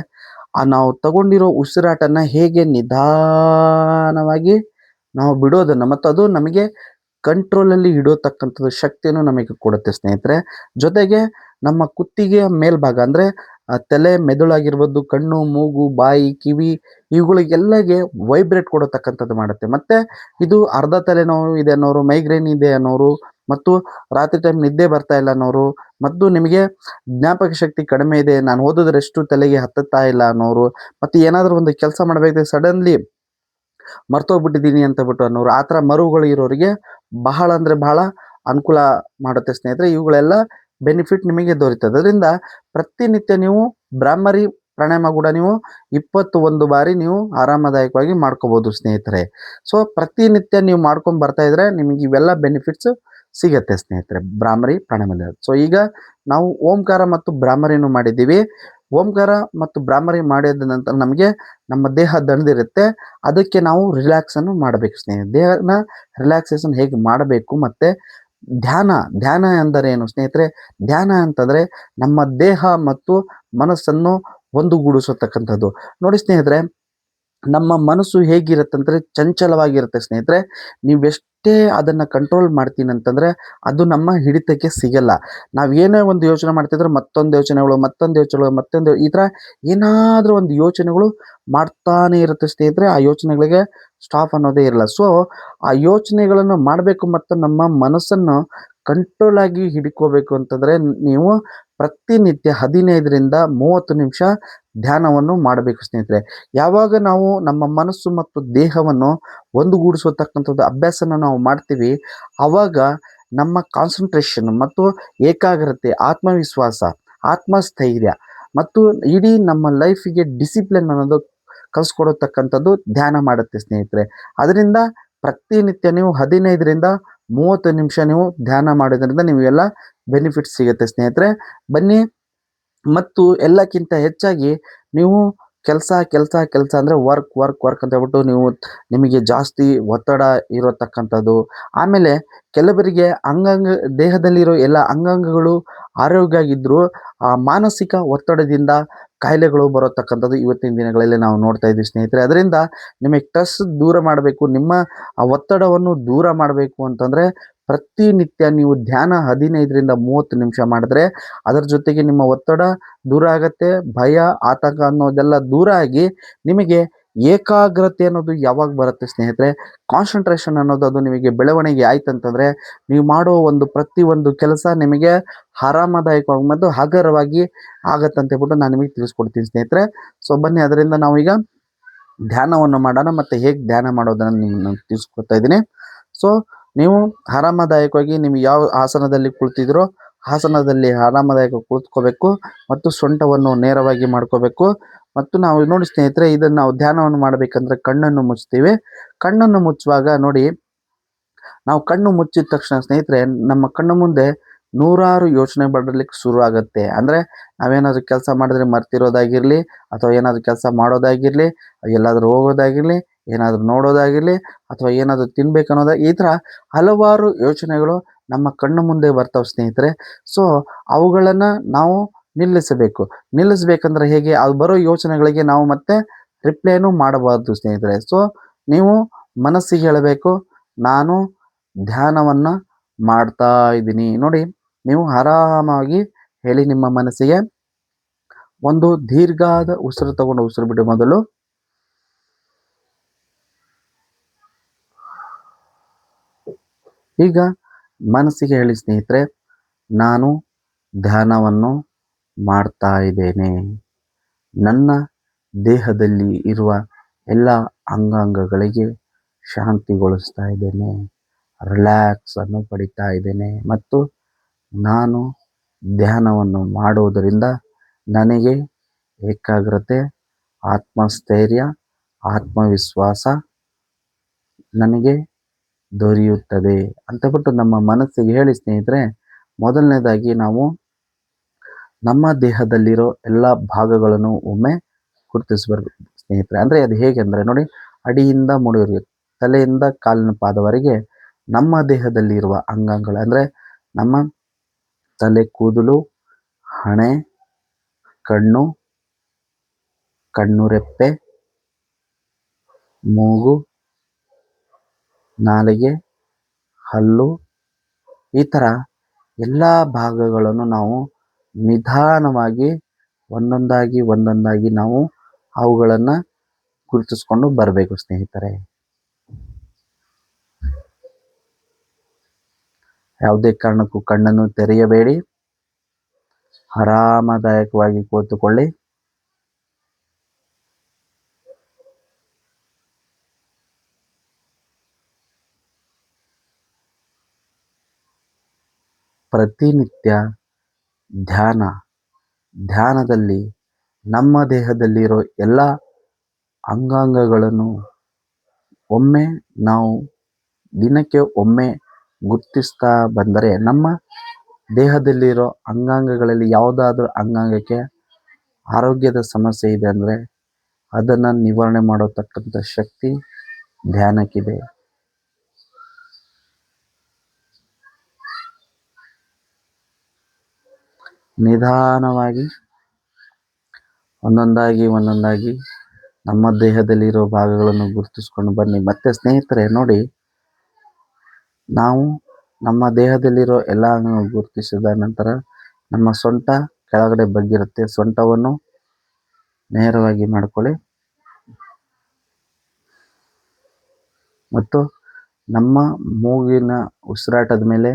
ನಾವು ತಗೊಂಡಿರೋ ಉಸಿರಾಟನ ಹೇಗೆ ನಿಧಾನವಾಗಿ ನಾವು ಬಿಡೋದನ್ನು ಮತ್ತು ಅದು ನಮಗೆ ಕಂಟ್ರೋಲಲ್ಲಿ ಇಡೋತಕ್ಕಂಥದ್ದು ಶಕ್ತಿಯನ್ನು ನಮಗೆ ಕೊಡುತ್ತೆ ಸ್ನೇಹಿತರೆ. ಜೊತೆಗೆ ನಮ್ಮ ಕುತ್ತಿಗೆಯ ಮೇಲ್ಭಾಗ ಅಂದರೆ ತಲೆ, ಮೆದುಳಾಗಿರ್ಬೋದು, ಕಣ್ಣು, ಮೂಗು, ಬಾಯಿ, ಕಿವಿ ಇವುಗಳಿಗೆಲ್ಲಗೆ ವೈಬ್ರೇಟ್ ಕೊಡತಕ್ಕಂಥದ್ದು ಮಾಡುತ್ತೆ. ಮತ್ತು ಇದು ಅರ್ಧ ತಲೆನೋವು ಇದೆ ಅನ್ನೋರು, ಮೈಗ್ರೇನ್ ಇದೆ ಅನ್ನೋರು, ಮತ್ತು ರಾತ್ರಿ ಟೈಮ್ ನಿದ್ದೆ ಬರ್ತಾ ಇಲ್ಲ ಅನ್ನೋರು, ಮತ್ತು ನಿಮಗೆ ಜ್ಞಾಪಕ ಶಕ್ತಿ ಕಡಿಮೆ ಇದೆ, ನಾನು ಓದೋದ್ರೆಷ್ಟು ತಲೆಗೆ ಹತ್ತುತ್ತಾ ಇಲ್ಲ ಅನ್ನೋರು, ಮತ್ತು ಏನಾದರೂ ಒಂದು ಕೆಲಸ ಮಾಡಬೇಕಾದ್ರೆ ಸಡನ್ಲಿ ಮರ್ತೋಗ್ಬಿಟ್ಟಿದ್ದೀನಿ ಅಂತ ಬಿಟ್ಟು ಅನ್ನೋರು, ಆ ಥರ ಮರುಗಳು ಇರೋರಿಗೆ ಬಹಳ ಅಂದರೆ ಬಹಳ ಅನುಕೂಲ ಮಾಡುತ್ತೆ ಸ್ನೇಹಿತರೆ. ಇವುಗಳೆಲ್ಲ ಬೆನಿಫಿಟ್ ನಿಮಗೆ ದೊರೀತದೆ. ಅದರಿಂದ ಪ್ರತಿನಿತ್ಯ ನೀವು ಭ್ರಾಮರಿ ಪ್ರಾಣಾಯಾಮ ಕೂಡ ನೀವು 21 ಬಾರಿ ನೀವು ಆರಾಮದಾಯಕವಾಗಿ ಮಾಡ್ಕೋಬೋದು ಸ್ನೇಹಿತರೆ. ಸೊ ಪ್ರತಿನಿತ್ಯ ನೀವು ಮಾಡ್ಕೊಂಡು ಬರ್ತಾ ಇದ್ರೆ ನಿಮಗೆ ಇವೆಲ್ಲ ಬೆನಿಫಿಟ್ಸ್ ಸಿಗತ್ತೆ ಸ್ನೇಹಿತರೆ ಭ್ರಾಮರಿ ಪ್ರಾಣಾಯಾಮದಲ್ಲಿ. ಸೊ ಈಗ ನಾವು ಓಂಕಾರ ಮತ್ತು ಭ್ರಾಮರಿನೂ ಮಾಡಿದ್ದೀವಿ. ಓಂಕಾರ ಮತ್ತು ಭ್ರಾಮರಿ ಮಾಡಿದ ನಂತರ ನಮಗೆ ನಮ್ಮ ದೇಹ ದಣಿದಿರುತ್ತೆ, ಅದಕ್ಕೆ ನಾವು ರಿಲ್ಯಾಕ್ಸನ್ನು ಮಾಡಬೇಕು ಸ್ನೇಹಿತರೆ. ದೇಹನ ರಿಲ್ಯಾಕ್ಸೇಷನ್ ಹೇಗೆ ಮಾಡಬೇಕು ಮತ್ತು ಧ್ಯಾನ ಎಂದರೆ ಏನು ಸ್ನೇಹಿತರೆ? ಧ್ಯಾನ ಅಂತಂದರೆ ನಮ್ಮ ದೇಹ ಮತ್ತು ಮನಸ್ಸನ್ನು ಒಂದುಗೂಡಿಸತಕ್ಕಂಥದ್ದು. ನೋಡಿ ಸ್ನೇಹಿತರೆ, ನಮ್ಮ ಮನಸ್ಸು ಹೇಗಿರುತ್ತಂದರೆ ಚಂಚಲವಾಗಿರುತ್ತೆ ಸ್ನೇಹಿತರೆ. ನೀವೆಷ್ಟೇ ಅದನ್ನು ಕಂಟ್ರೋಲ್ ಮಾಡ್ತೀನಿ ಅಂತಂದರೆ ಅದು ನಮ್ಮ ಹಿಡಿತಕ್ಕೆ ಸಿಗಲ್ಲ. ನಾವು ಏನೇ ಒಂದು ಯೋಚನೆ ಮಾಡ್ತಿದ್ರೆ ಮತ್ತೊಂದು ಯೋಚನೆಗಳು ಈ ಥರ ಏನಾದರೂ ಒಂದು ಯೋಚನೆಗಳು ಮಾಡ್ತಾನೆ ಇರುತ್ತೆ ಸ್ನೇಹಿತರೆ. ಆ ಯೋಚನೆಗಳಿಗೆ ಸ್ಟಾಪ್ ಅನ್ನೋದೇ ಇರಲ್ಲ. ಸೊ ಆ ಯೋಚನೆಗಳನ್ನು ಮಾಡಬೇಕು ಮತ್ತು ನಮ್ಮ ಮನಸ್ಸನ್ನು ಕಂಟ್ರೋಲ್ ಆಗಿ ಹಿಡ್ಕೋಬೇಕು ಅಂತಂದರೆ ನೀವು ಪ್ರತಿನಿತ್ಯ 15ರಿಂದ 30 ನಿಮಿಷ ಧ್ಯಾನವನ್ನು ಮಾಡಬೇಕು ಸ್ನೇಹಿತರೆ. ಯಾವಾಗ ನಾವು ನಮ್ಮ ಮನಸ್ಸು ಮತ್ತು ದೇಹವನ್ನು ಒಂದುಗೂಡಿಸತಕ್ಕಂಥದ್ದು ಅಭ್ಯಾಸನ ನಾವು ಮಾಡ್ತೀವಿ, ಆವಾಗ ನಮ್ಮ ಕಾನ್ಸಂಟ್ರೇಷನ್ ಮತ್ತು ಏಕಾಗ್ರತೆ, ಆತ್ಮವಿಶ್ವಾಸ, ಆತ್ಮಸ್ಥೈರ್ಯ ಮತ್ತು ಇಡೀ ನಮ್ಮ ಲೈಫಿಗೆ ಡಿಸಿಪ್ಲಿನ್ ಅನ್ನೋದು ಕಲಿಸ್ಕೊಡತಕ್ಕಂಥದ್ದು ಧ್ಯಾನ ಮಾಡುತ್ತೆ ಸ್ನೇಹಿತರೆ. ಅದರಿಂದ ಪ್ರತಿನಿತ್ಯ ನೀವು 15ರಿಂದ 30 ನಿಮಿಷ ನೀವು ಧ್ಯಾನ ಮಾಡೋದ್ರಿಂದ ನಿಮಗೆಲ್ಲ ಬೆನಿಫಿಟ್ಸ್ ಸಿಗುತ್ತೆ ಸ್ನೇಹಿತರೆ. ಬನ್ನಿ, ಮತ್ತು ಎಲ್ಲಕ್ಕಿಂತ ಹೆಚ್ಚಾಗಿ ನೀವು ಕೆಲಸ ಅಂದರೆ ವರ್ಕ್ ಅಂತ ಹೇಳ್ಬಿಟ್ಟು ನಿಮಗೆ ಜಾಸ್ತಿ ಒತ್ತಡ ಇರತಕ್ಕಂಥದ್ದು. ಆಮೇಲೆ ಕೆಲವರಿಗೆ ದೇಹದಲ್ಲಿರೋ ಎಲ್ಲ ಅಂಗಾಂಗಗಳು ಆರೋಗ್ಯ ಆಗಿದ್ದರೂ ಮಾನಸಿಕ ಒತ್ತಡದಿಂದ ಕಾಯಿಲೆಗಳು ಬರತಕ್ಕಂಥದ್ದು ಇವತ್ತಿನ ದಿನಗಳಲ್ಲಿ ನಾವು ನೋಡ್ತಾ ಇದ್ದೀವಿ ಸ್ನೇಹಿತರೆ. ಅದರಿಂದ ನಿಮಗೆ ಸ್ಟ್ರೆಸ್ ದೂರ ಮಾಡಬೇಕು, ನಿಮ್ಮ ಆ ಒತ್ತಡವನ್ನು ದೂರ ಮಾಡಬೇಕು ಅಂತಂದರೆ ಪ್ರತಿನಿತ್ಯ ನೀವು ಧ್ಯಾನ 15ರಿಂದ 30 ನಿಮಿಷ ಮಾಡಿದ್ರೆ ಅದರ ಜೊತೆಗೆ ನಿಮ್ಮ ಒತ್ತಡ ದೂರ ಆಗುತ್ತೆ, ಭಯ ಆತಂಕ ಅನ್ನೋದೆಲ್ಲ ದೂರ ಆಗಿ ನಿಮಗೆ ಏಕಾಗ್ರತೆ ಅನ್ನೋದು ಯಾವಾಗ ಬರುತ್ತೆ ಸ್ನೇಹಿತರೆ, ಕಾನ್ಸಂಟ್ರೇಷನ್ ಅನ್ನೋದು ಅದು ನಿಮಗೆ ಬೆಳವಣಿಗೆ ಆಯ್ತಂತಂದರೆ ನೀವು ಮಾಡೋ ಪ್ರತಿಯೊಂದು ಕೆಲಸ ನಿಮಗೆ ಆರಾಮದಾಯಕವಾಗಿ ಮತ್ತು ಹಗುರವಾಗಿ ಆಗತ್ತಂತ ಹೇಳ್ಬಿಟ್ಟು ನಾನು ನಿಮಗೆ ತಿಳಿಸ್ಕೊಡ್ತೀನಿ ಸ್ನೇಹಿತರೆ. ಸೊ ಬನ್ನಿ, ಅದರಿಂದ ನಾವೀಗ ಧ್ಯಾನವನ್ನು ಮಾಡೋಣ ಮತ್ತು ಹೇಗೆ ಧ್ಯಾನ ಮಾಡೋದನ್ನು ನಿಮ್ಗೆ ತಿಳಿಸ್ಕೊಡ್ತಾ ಇದ್ದೀನಿ. ಸೊ ನೀವು ಆರಾಮದಾಯಕವಾಗಿ ನಿಮ್ಗೆ ಯಾವ ಆಸನದಲ್ಲಿ ಕುಳಿತಿದ್ರೋ ಆಸನದಲ್ಲಿ ಆರಾಮದಾಯಕವಾಗಿ ಕುಳಿತುಕೋಬೇಕು ಮತ್ತು ಸೊಂಟವನ್ನು ನೇರವಾಗಿ ಮಾಡ್ಕೋಬೇಕು. ಮತ್ತು ನಾವು ನೋಡಿ ಸ್ನೇಹಿತರೆ, ಇದನ್ನು ನಾವು ಧ್ಯಾನವನ್ನು ಮಾಡಬೇಕಂದ್ರೆ ಕಣ್ಣನ್ನು ಮುಚ್ತೀವಿ. ಕಣ್ಣನ್ನು ಮುಚ್ಚುವಾಗ ನೋಡಿ, ನಾವು ಕಣ್ಣು ಮುಚ್ಚಿದ ತಕ್ಷಣ ಸ್ನೇಹಿತರೆ ನಮ್ಮ ಕಣ್ಣು ಮುಂದೆ ನೂರಾರು ಯೋಚನೆ ಬರಲಿಕ್ಕೆ ಶುರು ಆಗುತ್ತೆ. ಅಂದರೆ ನಾವೇನಾದರೂ ಕೆಲಸ ಮಾಡಿದ್ರೆ ಮರ್ತಿರೋದಾಗಿರಲಿ, ಅಥವಾ ಏನಾದರೂ ಕೆಲಸ ಮಾಡೋದಾಗಿರಲಿ, ಎಲ್ಲಾದರೂ ಹೋಗೋದಾಗಿರಲಿ, ಏನಾದರೂ ನೋಡೋದಾಗಿರಲಿ, ಅಥವಾ ಏನಾದರೂ ತಿನ್ಬೇಕನ್ನೋದು, ಈ ಥರ ಹಲವಾರು ಯೋಚನೆಗಳು ನಮ್ಮ ಕಣ್ಣು ಮುಂದೆ ಬರ್ತವೆ ಸ್ನೇಹಿತರೆ. ಸೊ ಅವುಗಳನ್ನು ನಾವು ನಿಲ್ಲಿಸಬೇಕಂದ್ರೆ ಹೇಗೆ, ಅದು ಬರೋ ಯೋಚನೆಗಳಿಗೆ ನಾವು ಮತ್ತೆ ರಿಪ್ಲೈನೂ ಮಾಡಬಾರ್ದು ಸ್ನೇಹಿತರೆ. ಸೊ ನೀವು ಮನಸ್ಸಿಗೆ ಹೇಳಬೇಕು, ನಾನು ಧ್ಯಾನವನ್ನು ಮಾಡ್ತಾ ಇದ್ದೀನಿ. ನೋಡಿ, ನೀವು ಆರಾಮಾಗಿ ಹೇಳಿ ನಿಮ್ಮ ಮನಸ್ಸಿಗೆ. ಒಂದು ದೀರ್ಘಾದ ಉಸಿರು ತಗೊಂಡು ಉಸಿರು ಬಿಡಿ ಮೊದಲು. ಈಗ ಮನಸ್ಸಿಗೆ ಹೇಳಿ ಸ್ನೇಹಿತರೆ, ನಾನು ಧ್ಯಾನವನ್ನು ಮಾಡ್ತಾ ಇದ್ದೇನೆ. ನನ್ನ ದೇಹದಲ್ಲಿ ಇರುವ ಎಲ್ಲ ಅಂಗಾಂಗಗಳಿಗೆ ಶಾಂತಿಗೊಳಿಸ್ತಾ ಇದ್ದೇನೆ, ರಿಲ್ಯಾಕ್ಸ್ ಅನ್ನು ಪಡಿತಾ ಇದ್ದೇನೆ. ಮತ್ತು ನಾನು ಧ್ಯಾನವನ್ನು ಮಾಡುವುದರಿಂದ ನನಗೆ ಏಕಾಗ್ರತೆ, ಆತ್ಮಸ್ಥೈರ್ಯ, ಆತ್ಮವಿಶ್ವಾಸ ನನಗೆ ದೊರೆಯುತ್ತದೆ ಅಂತಬಿಟ್ಟು ನಮ್ಮ ಮನಸ್ಸಿಗೆ ಹೇಳಿ ಸ್ನೇಹಿತರೆ. ಮೊದಲನೇದಾಗಿ ನಾವು ನಮ್ಮ ದೇಹದಲ್ಲಿರೋ ಎಲ್ಲ ಭಾಗಗಳನ್ನು ಒಮ್ಮೆ ಗುರುತಿಸಬಾರ್ದು ಸ್ನೇಹಿತರೆ. ಅಂದರೆ ಅದು ಹೇಗೆ ಅಂದರೆ ನೋಡಿ, ಅಡಿಯಿಂದ ಮುಡಿವರೆಗೆ, ತಲೆಯಿಂದ ಕಾಲಿನ ಪಾದವರೆಗೆ ನಮ್ಮ ದೇಹದಲ್ಲಿರುವ ಅಂಗಾಂಗಗಳು ಅಂದರೆ ನಮ್ಮ ತಲೆ ಕೂದಲು, ಹಣೆ, ಕಣ್ಣು, ಕಣ್ಣುರೆಪ್ಪೆ, ಮೂಗು, ನಾಲಿಗೆ, ಹಲ್ಲು, ಈ ಥರ ಎಲ್ಲ ಭಾಗಗಳನ್ನು ನಾವು ನಿಧಾನವಾಗಿ ಒಂದೊಂದಾಗಿ ನಾವು ಅವುಗಳನ್ನು ಗುರುತಿಸ್ಕೊಂಡು ಬರಬೇಕು ಸ್ನೇಹಿತರೆ. ಯಾವುದೇ ಕಾರಣಕ್ಕೂ ಕಣ್ಣನ್ನು ತೆರೆಯಬೇಡಿ, ಆರಾಮದಾಯಕವಾಗಿ ಕೂತುಕೊಳ್ಳಿ. ಪ್ರತಿನಿತ್ಯ ಧ್ಯಾನದಲ್ಲಿ ನಮ್ಮ ದೇಹದಲ್ಲಿರೋ ಎಲ್ಲ ಅಂಗಾಂಗಗಳನ್ನು ನಾವು ದಿನಕ್ಕೆ ಒಮ್ಮೆ ಗುರುತಿಸ್ತಾ ಬಂದರೆ ನಮ್ಮ ದೇಹದಲ್ಲಿರೋ ಅಂಗಾಂಗಗಳಲ್ಲಿ ಯಾವುದಾದ್ರೂ ಅಂಗಾಂಗಕ್ಕೆ ಆರೋಗ್ಯದ ಸಮಸ್ಯೆ ಇದೆ ಅಂದರೆ ಅದನ್ನು ನಿವಾರಣೆ ಮಾಡತಕ್ಕಂಥ ಶಕ್ತಿ ಧ್ಯಾನಕ್ಕಿದೆ. ನಿಧಾನವಾಗಿ ಒಂದೊಂದಾಗಿ ನಮ್ಮ ದೇಹದಲ್ಲಿರೋ ಭಾಗಗಳನ್ನು ಗುರುತಿಸ್ಕೊಂಡು ಬನ್ನಿ. ಮತ್ತೆ ಸ್ನೇಹಿತರೆ ನೋಡಿ, ನಾವು ನಮ್ಮ ದೇಹದಲ್ಲಿರೋ ಎಲ್ಲ ಗುರುತಿಸಿದ ನಂತರ ನಮ್ಮ ಸೊಂಟ ಕೆಳಗಡೆ ಬಗ್ಗಿರುತ್ತೆ. ಸೊಂಟವನ್ನು ನೇರವಾಗಿ ಮಾಡ್ಕೊಳ್ಳಿ ಮತ್ತು ನಮ್ಮ ಮೂಗಿನ ಉಸಿರಾಟದ ಮೇಲೆ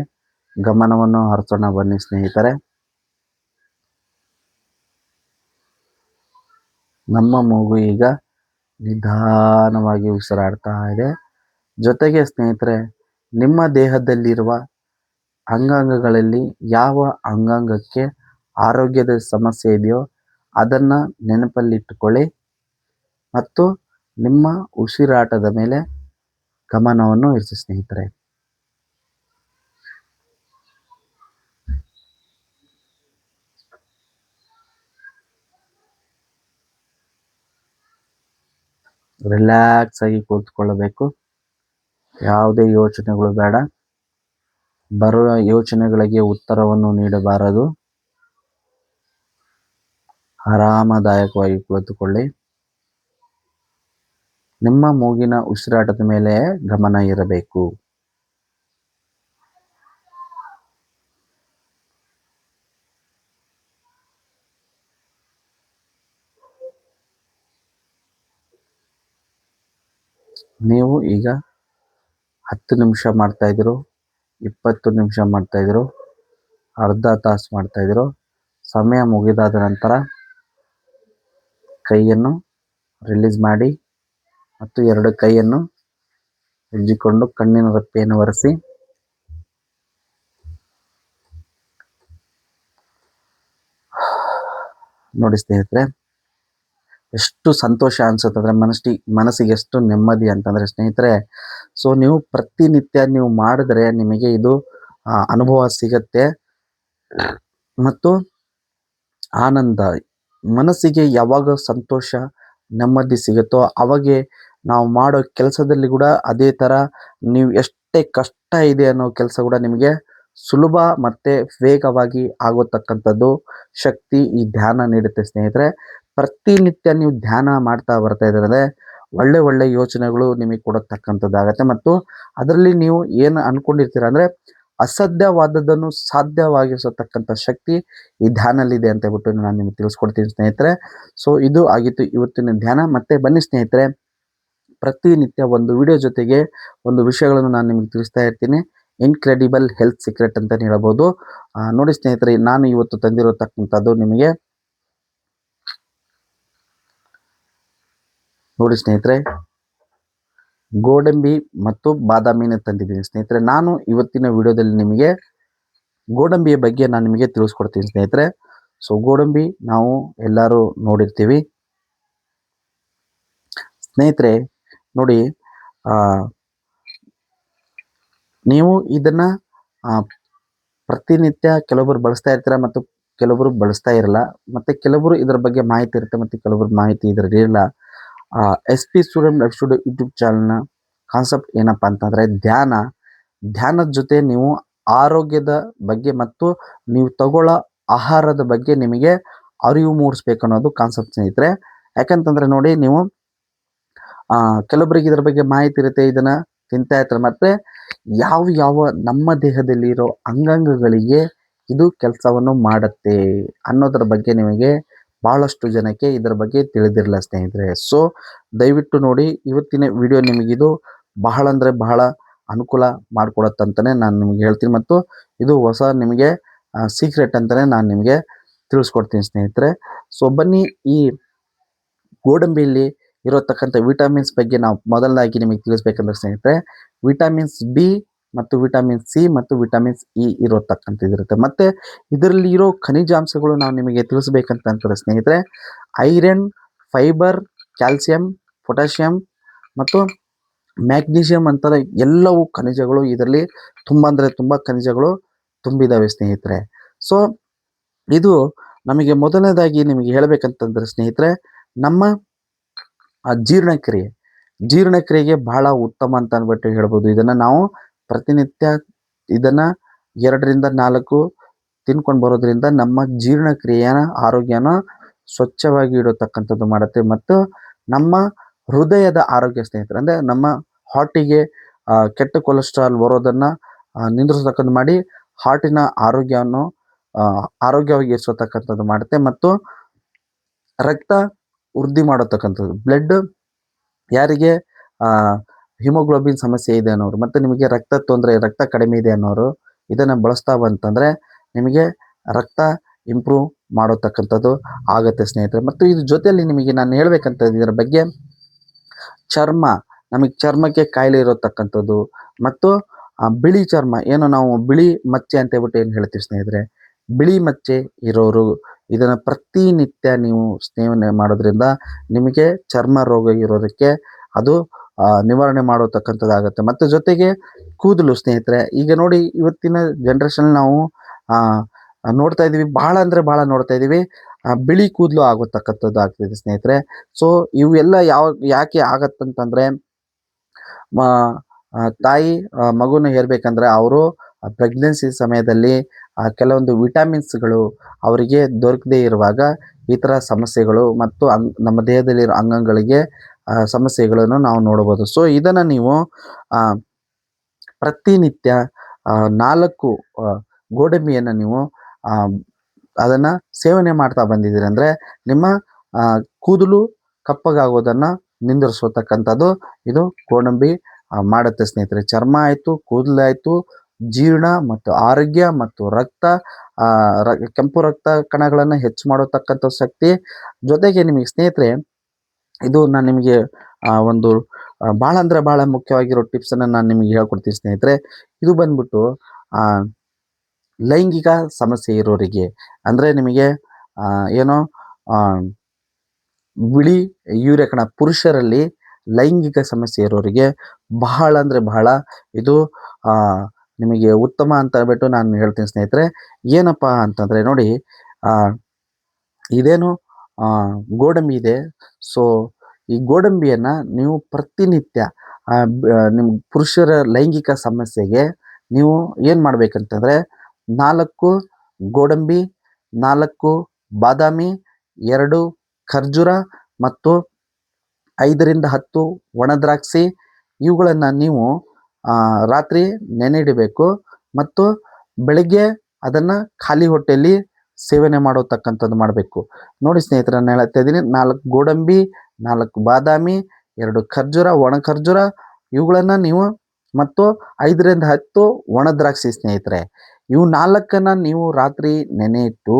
ಗಮನವನ್ನು ಹರಿಸೋಣ ಬನ್ನಿ ಸ್ನೇಹಿತರೆ. ನಮ್ಮ ಮೂಗು ಈಗ ನಿಧಾನವಾಗಿ ಉಸಿರಾಡ್ತಾ ಇದೆ. ಜೊತೆಗೆ ಸ್ನೇಹಿತರೆ, ನಿಮ್ಮ ದೇಹದಲ್ಲಿರುವ ಅಂಗಾಂಗಗಳಲ್ಲಿ ಯಾವ ಅಂಗಾಂಗಕ್ಕೆ ಆರೋಗ್ಯದ ಸಮಸ್ಯೆ ಇದೆಯೋ ಅದನ್ನು ನೆನಪಲ್ಲಿಟ್ಟುಕೊಳ್ಳಿ ಮತ್ತು ನಿಮ್ಮ ಉಸಿರಾಟದ ಮೇಲೆ ಗಮನವನ್ನು ಇರಿಸಿ ಸ್ನೇಹಿತರೆ. ರಿಲ್ಯಾಕ್ಸ್ ಆಗಿ ಕೂತ್ಕೊಳ್ಳಬೇಕು. ಯಾವುದೇ ಯೋಚನೆಗಳು ಬೇಡ. ಬರುವ ಯೋಚನೆಗಳಿಗೆ ಉತ್ತರವನ್ನು ನೀಡಬಾರದು. ಆರಾಮದಾಯಕವಾಗಿ ಕುಳಿತುಕೊಳ್ಳಿ. ನಿಮ್ಮ ಮೂಗಿನ ಉಸಿರಾಟದ ಮೇಲೆ ಗಮನ ಇರಬೇಕು. ನೀವು ಈಗ 10 ನಿಮಿಷ ಮಾಡ್ತಾ ಇದ್ದೀರೋ, 20 ನಿಮಿಷ ಮಾಡ್ತಾ ಇದ್ದೀರೋ, ಅರ್ಧ ತಾಸು ಮಾಡ್ತಾ ಇದ್ದೀರೋ, ಸಮಯ ಮುಗಿದಾದ ನಂತರ ಕೈಯನ್ನು ರಿಲೀಸ್ ಮಾಡಿ ಮತ್ತು 2 ಕೈಯನ್ನು ಉಜ್ಜಿಕೊಂಡು ಕಣ್ಣಿನ ರೆಪ್ಪೆಯನ್ನು ಒರೆಸಿ ನೋಡಿ ಸ್ನೇಹಿತರೆ, ಎಷ್ಟು ಸಂತೋಷ ಅನ್ಸುತ್ತೆ ಅಂದರೆ ಮನಸ್ಸಿಗೆ ಎಷ್ಟು ನೆಮ್ಮದಿ ಅಂತಂದರೆ ಸ್ನೇಹಿತರೆ. ಸೊ ನೀವು ಪ್ರತಿನಿತ್ಯ ನೀವು ಮಾಡಿದ್ರೆ ನಿಮಗೆ ಇದು ಅನುಭವ ಸಿಗತ್ತೆ ಮತ್ತು ಆನಂದ. ಮನಸ್ಸಿಗೆ ಯಾವಾಗ ಸಂತೋಷ ನೆಮ್ಮದಿ ಸಿಗುತ್ತೋ ಅವಾಗೆ ನಾವು ಮಾಡೋ ಕೆಲಸದಲ್ಲಿ ಕೂಡ ಅದೇ ಥರ ನೀವು ಎಷ್ಟೇ ಕಷ್ಟ ಇದೆ ಅನ್ನೋ ಕೆಲಸ ಕೂಡ ನಿಮಗೆ ಸುಲಭ ಮತ್ತು ವೇಗವಾಗಿ ಆಗೋತಕ್ಕಂಥದ್ದು ಶಕ್ತಿ ಈ ಧ್ಯಾನ ನೀಡುತ್ತೆ ಸ್ನೇಹಿತರೆ. ಪ್ರತಿನಿತ್ಯ ನೀವು ಧ್ಯಾನ ಮಾಡ್ತಾ ಬರ್ತಾ ಇದ್ರೆ ಒಳ್ಳೆ ಒಳ್ಳೆ ಯೋಚನೆಗಳು ನಿಮಗೆ ಕೊಡತಕ್ಕಂಥದ್ದಾಗತ್ತೆ ಮತ್ತು ಅದರಲ್ಲಿ ನೀವು ಏನು ಅನ್ಕೊಂಡಿರ್ತೀರ ಅಂದರೆ ಅಸಾಧ್ಯವಾದದ್ದನ್ನು ಸಾಧ್ಯವಾಗಿಸತಕ್ಕಂಥ ಶಕ್ತಿ ಈ ಧ್ಯಾನಲ್ಲಿದೆ ಅಂತ ಹೇಳ್ಬಿಟ್ಟು ನಾನು ನಿಮಗೆ ತಿಳಿಸ್ಕೊಡ್ತೀನಿ ಸ್ನೇಹಿತರೆ. ಸೊ ಇದು ಆಗಿತ್ತು ಇವತ್ತಿನ ಧ್ಯಾನ. ಮತ್ತೆ ಬನ್ನಿ ಸ್ನೇಹಿತರೆ, ಪ್ರತಿನಿತ್ಯ ಒಂದು ವಿಡಿಯೋ ಜೊತೆಗೆ ಒಂದು ವಿಷಯಗಳನ್ನು ನಾನು ನಿಮಗೆ ತಿಳಿಸ್ತಾ ಇರ್ತೀನಿ. ಇನ್ಕ್ರೆಡಿಬಲ್ ಹೆಲ್ತ್ ಸೀಕ್ರೆಟ್ ಅಂತಲೇ ಹೇಳ್ಬೋದು. ನೋಡಿ ಸ್ನೇಹಿತರೆ, ನಾನು ಇವತ್ತು ತಂದಿರತಕ್ಕಂಥದ್ದು ನಿಮಗೆ ನೋಡಿ ಸ್ನೇಹಿತರೆ, ಗೋಡಂಬಿ ಮತ್ತು ಬಾದಾಮಿನ ತಂದಿದ್ದೀನಿ ಸ್ನೇಹಿತರೆ. ನಾನು ಇವತ್ತಿನ ವಿಡಿಯೋದಲ್ಲಿ ನಿಮಗೆ ಗೋಡಂಬಿಯ ಬಗ್ಗೆ ನಾನು ನಿಮಗೆ ತಿಳಿಸ್ಕೊಡ್ತೀನಿ ಸ್ನೇಹಿತರೆ. ಸೊ ಗೋಡಂಬಿ ನಾವು ಎಲ್ಲರೂ ನೋಡಿರ್ತೀವಿ ಸ್ನೇಹಿತರೆ. ನೋಡಿ, ನೀವು ಇದನ್ನು ಪ್ರತಿನಿತ್ಯ ಕೆಲವೊಬ್ಬರು ಬಳಸ್ತಾ ಇರ್ತೀರ ಮತ್ತು ಕೆಲವೊಬ್ಬರು ಬಳಸ್ತಾ ಇರಲ್ಲ, ಮತ್ತು ಕೆಲವರು ಇದರ ಬಗ್ಗೆ ಮಾಹಿತಿ ಇರುತ್ತೆ ಮತ್ತು ಕೆಲವರು ಮಾಹಿತಿ ಇದರಲ್ಲಿ ಇರಲ್ಲ. SP student life Studio YouTube ಚಾನಲ್ನ ಕಾನ್ಸೆಪ್ಟ್ ಏನಪ್ಪ ಅಂತಂದರೆ ಧ್ಯಾನದ ಜೊತೆ ನೀವು ಆರೋಗ್ಯದ ಬಗ್ಗೆ ಮತ್ತು ನೀವು ತಗೊಳ್ಳೋ ಆಹಾರದ ಬಗ್ಗೆ ನಿಮಗೆ ಅರಿವು ಮೂಡಿಸ್ಬೇಕು ಅನ್ನೋದು ಕಾನ್ಸೆಪ್ಟ್ ಸ್ನೇಹಿತರೆ. ಯಾಕಂತಂದರೆ ನೋಡಿ, ನೀವು ಕೆಲವೊಬ್ಬರಿಗೆ ಇದರ ಬಗ್ಗೆ ಮಾಹಿತಿ ಇರುತ್ತೆ, ಇದನ್ನು ತಿಂತಾ ಇರ್ತಾರೆ, ಮತ್ತು ಯಾವ ನಮ್ಮ ದೇಹದಲ್ಲಿರೋ ಅಂಗಾಂಗಗಳಿಗೆ ಇದು ಕೆಲಸವನ್ನು ಮಾಡುತ್ತೆ ಅನ್ನೋದ್ರ ಬಗ್ಗೆ ನಿಮಗೆ ಭಾಳಷ್ಟು ಜನಕ್ಕೆ ಇದರ ಬಗ್ಗೆ ತಿಳಿದಿರಲ್ಲ ಸ್ನೇಹಿತರೆ. ಸೊ ದಯವಿಟ್ಟು ನೋಡಿ, ಇವತ್ತಿನ ವಿಡಿಯೋ ನಿಮಗಿದು ಬಹಳ ಅಂದರೆ ಬಹಳ ಅನುಕೂಲ ಮಾಡಿಕೊಡತ್ತಂತಲೇ ನಾನು ನಿಮಗೆ ಹೇಳ್ತೀನಿ ಮತ್ತು ಇದು ಹೊಸ ನಿಮಗೆ ಸೀಕ್ರೆಟ್ ಅಂತಲೇ ನಾನು ನಿಮಗೆ ತಿಳಿಸ್ಕೊಡ್ತೀನಿ ಸ್ನೇಹಿತರೆ. ಸೊ ಬನ್ನಿ, ಈ ಗೋಡಂಬಿಯಲ್ಲಿ ಇರತಕ್ಕಂಥ ವಿಟಮಿನ್ಸ್ ಬಗ್ಗೆ ನಾವು ಮೊದಲದಾಗಿ ನಿಮಗೆ ತಿಳಿಸ್ಬೇಕಂದ್ರೆ ಸ್ನೇಹಿತರೆ, ವಿಟಮಿನ್ಸ್ B ಮತ್ತು ವಿಟಮಿನ್ C ಮತ್ತು ವಿಟಮಿನ್ಸ್ E ಇರುತ್ತೆ. ಮತ್ತು ಇದರಲ್ಲಿ ಇರೋ ಖನಿಜಾಂಶಗಳು ನಾವು ನಿಮಗೆ ತಿಳಿಸ್ಬೇಕಂತಂದ್ರೆ ಸ್ನೇಹಿತರೆ, ಐರನ್, ಫೈಬರ್, ಕ್ಯಾಲ್ಸಿಯಂ, ಪೊಟ್ಯಾಷಿಯಂ ಮತ್ತು ಮ್ಯಾಗ್ನೀಷಿಯಂ ಅಂತಾರೆ ಎಲ್ಲವೂ ಖನಿಜಗಳು ಇದರಲ್ಲಿ ತುಂಬ ಅಂದರೆ ತುಂಬ ಖನಿಜಗಳು ತುಂಬಿದ್ದಾವೆ ಸ್ನೇಹಿತರೆ. ಸೊ ಇದು ನಮಗೆ ಮೊದಲನೇದಾಗಿ ನಿಮಗೆ ಹೇಳಬೇಕಂತಂದ್ರೆ ಸ್ನೇಹಿತರೆ, ನಮ್ಮ ಜೀರ್ಣಕ್ರಿಯೆಗೆ ಬಹಳ ಉತ್ತಮ ಅಂತ ಅಂದ್ಬಿಟ್ಟು ಹೇಳ್ಬೋದು. ಇದನ್ನು ನಾವು ಪ್ರತಿನಿತ್ಯ ಇದನ್ನು 2ರಿಂದ 4 ತಿನ್ಕೊಂಡು ಬರೋದ್ರಿಂದ ನಮ್ಮ ಜೀರ್ಣಕ್ರಿಯೆಯ ಆರೋಗ್ಯನ ಸ್ವಚ್ಛವಾಗಿ ಇಡತಕ್ಕಂಥದ್ದು ಮಾಡುತ್ತೆ ಮತ್ತು ನಮ್ಮ ಹೃದಯದ ಆರೋಗ್ಯ ಸ್ನೇಹಿತರೆ, ಅಂದರೆ ನಮ್ಮ ಹಾರ್ಟಿಗೆ ಕೆಟ್ಟ ಕೊಲೆಸ್ಟ್ರಾಲ್ ಬರೋದನ್ನು ನಿಂದ್ರಿಸತಕ್ಕಂಥ ಮಾಡಿ ಹಾರ್ಟಿನ ಆರೋಗ್ಯವನ್ನು ಆರೋಗ್ಯವಾಗಿ ಇರಿಸತಕ್ಕಂಥದ್ದು ಮಾಡುತ್ತೆ ಮತ್ತು ರಕ್ತ ವೃದ್ಧಿ ಮಾಡತಕ್ಕಂಥದ್ದು. ಬ್ಲಡ್ ಯಾರಿಗೆ ಹಿಮೋಗ್ಲೋಬಿನ್ ಸಮಸ್ಯೆ ಇದೆ ಅನ್ನೋರು ಮತ್ತು ನಿಮಗೆ ರಕ್ತ ಕಡಿಮೆ ಇದೆ ಅನ್ನೋರು ಇದನ್ನು ಬಳಸ್ತಾ ಬಂತಂದರೆ ನಿಮಗೆ ರಕ್ತ ಇಂಪ್ರೂವ್ ಮಾಡತಕ್ಕಂಥದ್ದು ಆಗುತ್ತೆ ಸ್ನೇಹಿತರೆ. ಮತ್ತು ಇದ್ರ ಜೊತೆಯಲ್ಲಿ ನಿಮಗೆ ನಾನು ಹೇಳ್ಬೇಕಂತ ಇದರ ಬಗ್ಗೆ ಚರ್ಮ, ನಮಗೆ ಚರ್ಮಕ್ಕೆ ಕಾಯಿಲೆ ಇರತಕ್ಕಂಥದ್ದು ಮತ್ತು ಬಿಳಿ ಚರ್ಮ, ಏನು ನಾವು ಬಿಳಿ ಮಚ್ಚೆ ಅಂತ ಹೇಳ್ಬಿಟ್ಟು ಏನು ಹೇಳ್ತೀವಿ ಸ್ನೇಹಿತರೆ, ಬಿಳಿ ಮಚ್ಚೆ ಇರೋರು ಇದನ್ನು ಪ್ರತಿನಿತ್ಯ ನೀವು ಸೇವನೆ ಮಾಡೋದ್ರಿಂದ ನಿಮಗೆ ಚರ್ಮ ರೋಗ ಇರೋದಕ್ಕೆ ಅದು ನಿವಾರಣೆ ಮಾಡತಕ್ಕಂಥದ್ದಾಗುತ್ತೆ. ಮತ್ತು ಜೊತೆಗೆ ಕೂದಲು ಸ್ನೇಹಿತರೆ, ಈಗ ನೋಡಿ ಇವತ್ತಿನ ಜನ್ರೇಷನ್ ನಾವು ನೋಡ್ತಾ ಇದ್ದೀವಿ, ಭಾಳ ಅಂದರೆ ಭಾಳ ನೋಡ್ತಾ ಇದ್ದೀವಿ, ಬಿಳಿ ಕೂದಲು ಆಗೋತಕ್ಕಂಥದ್ದು ಆಗ್ತಿದೆ ಸ್ನೇಹಿತರೆ. ಸೊ ಇವೆಲ್ಲ ಯಾಕೆ ಆಗತ್ತಂತಂದರೆ, ತಾಯಿ ಮಗುನ ಹೇರಬೇಕಂದ್ರೆ ಅವರು ಪ್ರೆಗ್ನೆನ್ಸಿ ಸಮಯದಲ್ಲಿ ಕೆಲವೊಂದು ವಿಟಮಿನ್ಸ್ಗಳು ಅವರಿಗೆ ದೊರಕದೇ ಇರುವಾಗ ಈ ಥರ ಸಮಸ್ಯೆಗಳು ಮತ್ತು ನಮ್ಮ ದೇಹದಲ್ಲಿರೋ ಅಂಗಗಳಿಗೆ ಸಮಸ್ಯೆಗಳನ್ನು ನಾವು ನೋಡ್ಬೋದು. ಸೊ ಇದನ್ನು ನೀವು ಪ್ರತಿನಿತ್ಯ 4 ಗೋಡಂಬಿಯನ್ನು ನೀವು ಅದನ್ನು ಸೇವನೆ ಮಾಡ್ತಾ ಬಂದಿದ್ದೀರಿ ಅಂದರೆ ನಿಮ್ಮ ಕೂದಲು ಕಪ್ಪಗಾಗೋದನ್ನು ನಿಂದಿರಿಸತಕ್ಕಂಥದ್ದು ಇದು ಗೋಡಂಬಿ ಮಾಡುತ್ತೆ ಸ್ನೇಹಿತರೆ. ಚರ್ಮ ಆಯಿತು, ಕೂದಲಾಯಿತು, ಜೀರ್ಣ ಮತ್ತು ಆರೋಗ್ಯ ಮತ್ತು ರಕ್ತ, ಕೆಂಪು ರಕ್ತ ಕಣಗಳನ್ನು ಹೆಚ್ಚು ಮಾಡತಕ್ಕಂಥ ಶಕ್ತಿ. ಜೊತೆಗೆ ನಿಮಗೆ ಸ್ನೇಹಿತರೆ, ಇದು ನಾನು ನಿಮಗೆ ಒಂದು ಭಾಳ ಅಂದರೆ ಭಾಳ ಮುಖ್ಯವಾಗಿರೋ ಟಿಪ್ಸನ್ನು ನಾನು ನಿಮಗೆ ಹೇಳ್ಕೊಡ್ತೀನಿ ಸ್ನೇಹಿತರೆ. ಇದು ಬಂದ್ಬಿಟ್ಟು ಲೈಂಗಿಕ ಸಮಸ್ಯೆ ಇರೋರಿಗೆ, ಅಂದರೆ ನಿಮಗೆ ಏನೋ ಬಿಳಿ ಯೂರಿಯಾ ಕಣ, ಪುರುಷರಲ್ಲಿ ಲೈಂಗಿಕ ಸಮಸ್ಯೆ ಇರೋರಿಗೆ ಬಹಳ ಅಂದರೆ ಬಹಳ ಇದು ನಿಮಗೆ ಉತ್ತಮ ಅಂತ ಹೇಳ್ಬಿಟ್ಟು ನಾನು ಹೇಳ್ತೀನಿ ಸ್ನೇಹಿತರೆ. ಏನಪ್ಪ ಅಂತಂದರೆ ನೋಡಿ, ಇದೇನು ಗೋಡಂಬಿ ಇದೆ. ಸೊ ಈ ಗೋಡಂಬಿಯನ್ನು ನೀವು ಪ್ರತಿನಿತ್ಯ ನಿಮ್ಮ ಪುರುಷರ ಲೈಂಗಿಕ ಸಮಸ್ಯೆಗೆ ನೀವು ಏನು ಮಾಡಬೇಕಂತಂದರೆ, 4 ಗೋಡಂಬಿ, 4 ಬಾದಾಮಿ, 2 ಖರ್ಜೂರ ಮತ್ತು 5ರಿಂದ 10 ಒಣ ದ್ರಾಕ್ಷಿ, ಇವುಗಳನ್ನು ನೀವು ರಾತ್ರಿ ನೆನೆಯಿಡಬೇಕು ಮತ್ತು ಬೆಳಗ್ಗೆ ಅದನ್ನು ಖಾಲಿ ಹೊಟ್ಟೆಯಲ್ಲಿ ಸೇವನೆ ಮಾಡತಕ್ಕಂಥದ್ದು ಮಾಡಬೇಕು. ನೋಡಿ ಸ್ನೇಹಿತರೆ, ನಾನು ಹೇಳ್ತಾ ಇದ್ದೀನಿ, 4 ಗೋಡಂಬಿ, 4 ಬಾದಾಮಿ, 2 ಖರ್ಜೂರ, ಒಣ ಖರ್ಜೂರ, ಇವುಗಳನ್ನು ನೀವು ಮತ್ತು 5ರಿಂದ 10 ಒಣ ದ್ರಾಕ್ಷಿ ಸ್ನೇಹಿತರೆ, ಇವು 4ನ್ನು ನೀವು ರಾತ್ರಿ ನೆನೆ ಇಟ್ಟು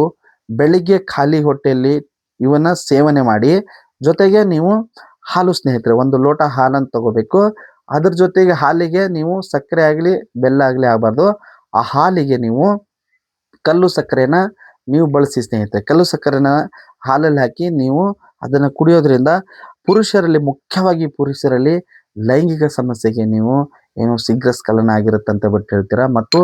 ಬೆಳಿಗ್ಗೆ ಖಾಲಿ ಹೊಟ್ಟೆಯಲ್ಲಿ ಇವನ್ನು ಸೇವನೆ ಮಾಡಿ. ಜೊತೆಗೆ ನೀವು ಹಾಲು ಸ್ನೇಹಿತರೆ, 1 ಲೋಟ ಹಾಲನ್ನು ತಗೋಬೇಕು. ಅದ್ರ ಜೊತೆಗೆ ಹಾಲಿಗೆ ನೀವು ಸಕ್ಕರೆ ಆಗಲಿ ಬೆಲ್ಲ ಆಗಲಿ ಆಗಬಾರ್ದು. ಆ ಹಾಲಿಗೆ ನೀವು ಕಲ್ಲು ಸಕ್ಕರೆನ ನೀವು ಬಳಸಿ ಸ್ನೇಹಿತರೆ. ಕಲ್ಲು ಸಕ್ಕರೆನ ಹಾಲಲ್ಲಿ ಹಾಕಿ ನೀವು ಅದನ್ನು ಕುಡಿಯೋದ್ರಿಂದ ಪುರುಷರಲ್ಲಿ, ಮುಖ್ಯವಾಗಿ ಪುರುಷರಲ್ಲಿ ಲೈಂಗಿಕ ಸಮಸ್ಯೆಗೆ ನೀವು ಏನು ಶೀಘ್ರಸ್ಖಲನ ಆಗಿರುತ್ತೆ ಅಂತ ಬಿಟ್ಟು ಹೇಳ್ತೀರಾ, ಮತ್ತು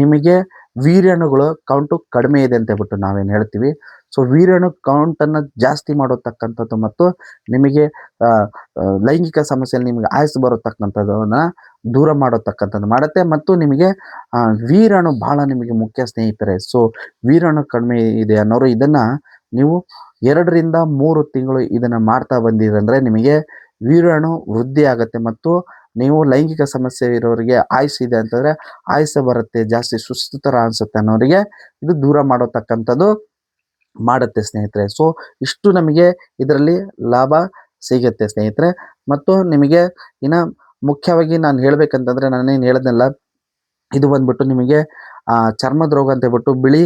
ನಿಮಗೆ ವೀರ್ಯಾಣುಗಳು ಕೌಂಟು ಕಡಿಮೆ ಇದೆ ಅಂತ ಹೇಳ್ಬಿಟ್ಟು ನಾವೇನು ಹೇಳ್ತೀವಿ. ಸೊ ವೀರ್ಯಾಣು ಕೌಂಟನ್ನು ಜಾಸ್ತಿ ಮಾಡತಕ್ಕಂಥದ್ದು ಮತ್ತು ನಿಮಗೆ ಲೈಂಗಿಕ ಸಮಸ್ಯೆಯಲ್ಲಿ ನಿಮಗೆ ಆಯಸ್ಸು ಬರತಕ್ಕಂಥದ್ದನ್ನು ದೂರ ಮಾಡತಕ್ಕಂಥದ್ದು ಮಾಡುತ್ತೆ. ಮತ್ತು ನಿಮಗೆ ವೀರ್ಯಾಣು ಭಾಳ ನಿಮಗೆ ಮುಖ್ಯ ಸ್ನೇಹಿತರೆ. ಸೊ ವೀರ್ಯಾಣು ಕಡಿಮೆ ಇದೆ ಅನ್ನೋರು ಇದನ್ನು ನೀವು 2ರಿಂದ 3 ತಿಂಗಳು ಇದನ್ನು ಮಾಡ್ತಾ ಬಂದಿರಂದರೆ ನಿಮಗೆ ವೀರ್ಯಾಣು ವೃದ್ಧಿ ಆಗುತ್ತೆ ಮತ್ತು ನೀವು ಲೈಂಗಿಕ ಸಮಸ್ಯೆ ಇರೋರಿಗೆ ಆಯುಸ್ಸು ಇದೆ ಅಂತಂದರೆ ಆಯುಸ್ಸು ಬರುತ್ತೆ, ಜಾಸ್ತಿ ಸುಸ್ತು ಥರ ಅನಿಸುತ್ತೆ ಅನ್ನೋರಿಗೆ ಇದು ದೂರ ಮಾಡತಕ್ಕಂಥದ್ದು ಮಾಡುತ್ತೆ ಸ್ನೇಹಿತರೆ. ಸೊ ಇಷ್ಟು ನಮಗೆ ಇದರಲ್ಲಿ ಲಾಭ ಸಿಗುತ್ತೆ ಸ್ನೇಹಿತರೆ. ಮತ್ತು ನಿಮಗೆ ಇನ್ನು ಮುಖ್ಯವಾಗಿ ನಾನು ಹೇಳಬೇಕಂತಂದರೆ, ನಾನೇನು ಹೇಳಿದ್ನಲ್ಲ, ಇದು ಬಂದ್ಬಿಟ್ಟು ನಿಮಗೆ ಚರ್ಮದ ರೋಗ ಅಂತ ಹೇಳ್ಬಿಟ್ಟು ಬಿಳಿ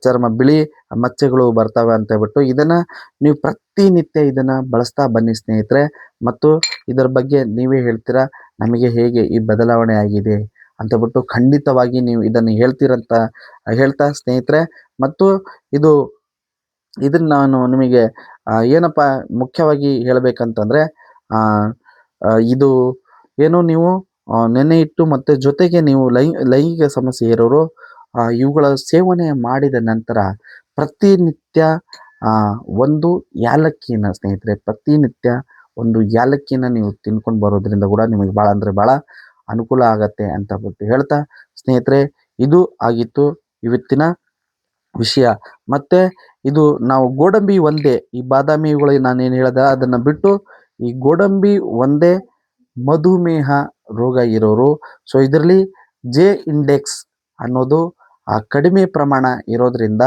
ಚರ್ಮ, ಬಿಳಿ ಮಚ್ಚೆಗಳು ಬರ್ತವೆ ಅಂತ ಹೇಳ್ಬಿಟ್ಟು ಇದನ್ನು ನೀವು ಪ್ರತಿನಿತ್ಯ ಇದನ್ನು ಬಳಸ್ತಾ ಬನ್ನಿ ಸ್ನೇಹಿತರೆ. ಮತ್ತು ಇದರ ಬಗ್ಗೆ ನೀವೇ ಹೇಳ್ತೀರಾ ನಮಗೆ ಹೇಗೆ ಈ ಬದಲಾವಣೆ ಆಗಿದೆ ಅಂತಬಿಟ್ಟು. ಖಂಡಿತವಾಗಿ ನೀವು ಇದನ್ನು ಹೇಳ್ತೀರಂತ ಹೇಳ್ತಾ ಸ್ನೇಹಿತರೆ. ಮತ್ತು ಇದನ್ನು ನಾನು ನಿಮಗೆ ಏನಪ್ಪ ಮುಖ್ಯವಾಗಿ ಹೇಳಬೇಕಂತಂದರೆ, ಇದು ಏನು ನೀವು ನೆನೆ ಇಟ್ಟು ಮತ್ತು ಜೊತೆಗೆ ನೀವು ಲೈಂಗಿಕ ಸಮಸ್ಯೆ ಇರೋರು ಇವುಗಳ ಸೇವನೆ ಮಾಡಿದ ನಂತರ ಪ್ರತಿನಿತ್ಯ 1 ಯಾಲಕ್ಕಿನ ಸ್ನೇಹಿತರೆ, ಪ್ರತಿನಿತ್ಯ 1 ಯಾಲಕ್ಕಿನ ನೀವು ತಿನ್ಕೊಂಡು ಬರೋದ್ರಿಂದ ಕೂಡ ನಿಮಗೆ ಭಾಳ ಅಂದರೆ ಭಾಳ ಅನುಕೂಲ ಆಗತ್ತೆ ಅಂತ ಬಿಟ್ಟು ಹೇಳ್ತಾ ಸ್ನೇಹಿತರೆ, ಇದು ಆಗಿತ್ತು ಇವತ್ತಿನ ವಿಷಯ. ಮತ್ತು ಇದು ನಾವು ಗೋಡಂಬಿ ಒಂದೇ, ಈ ಬಾದಾಮಿಗಳು ನಾನೇನು ಹೇಳ್ದೆ ಅದನ್ನು ಬಿಟ್ಟು ಈ ಗೋಡಂಬಿ ಒಂದೇ ಮಧುಮೇಹ ರೋಗ ಇರೋರು, ಸೊ ಇದರಲ್ಲಿ ಜೆ ಇಂಡೆಕ್ಸ್ ಅನ್ನೋದು ಕಡಿಮೆ ಪ್ರಮಾಣ ಇರೋದ್ರಿಂದ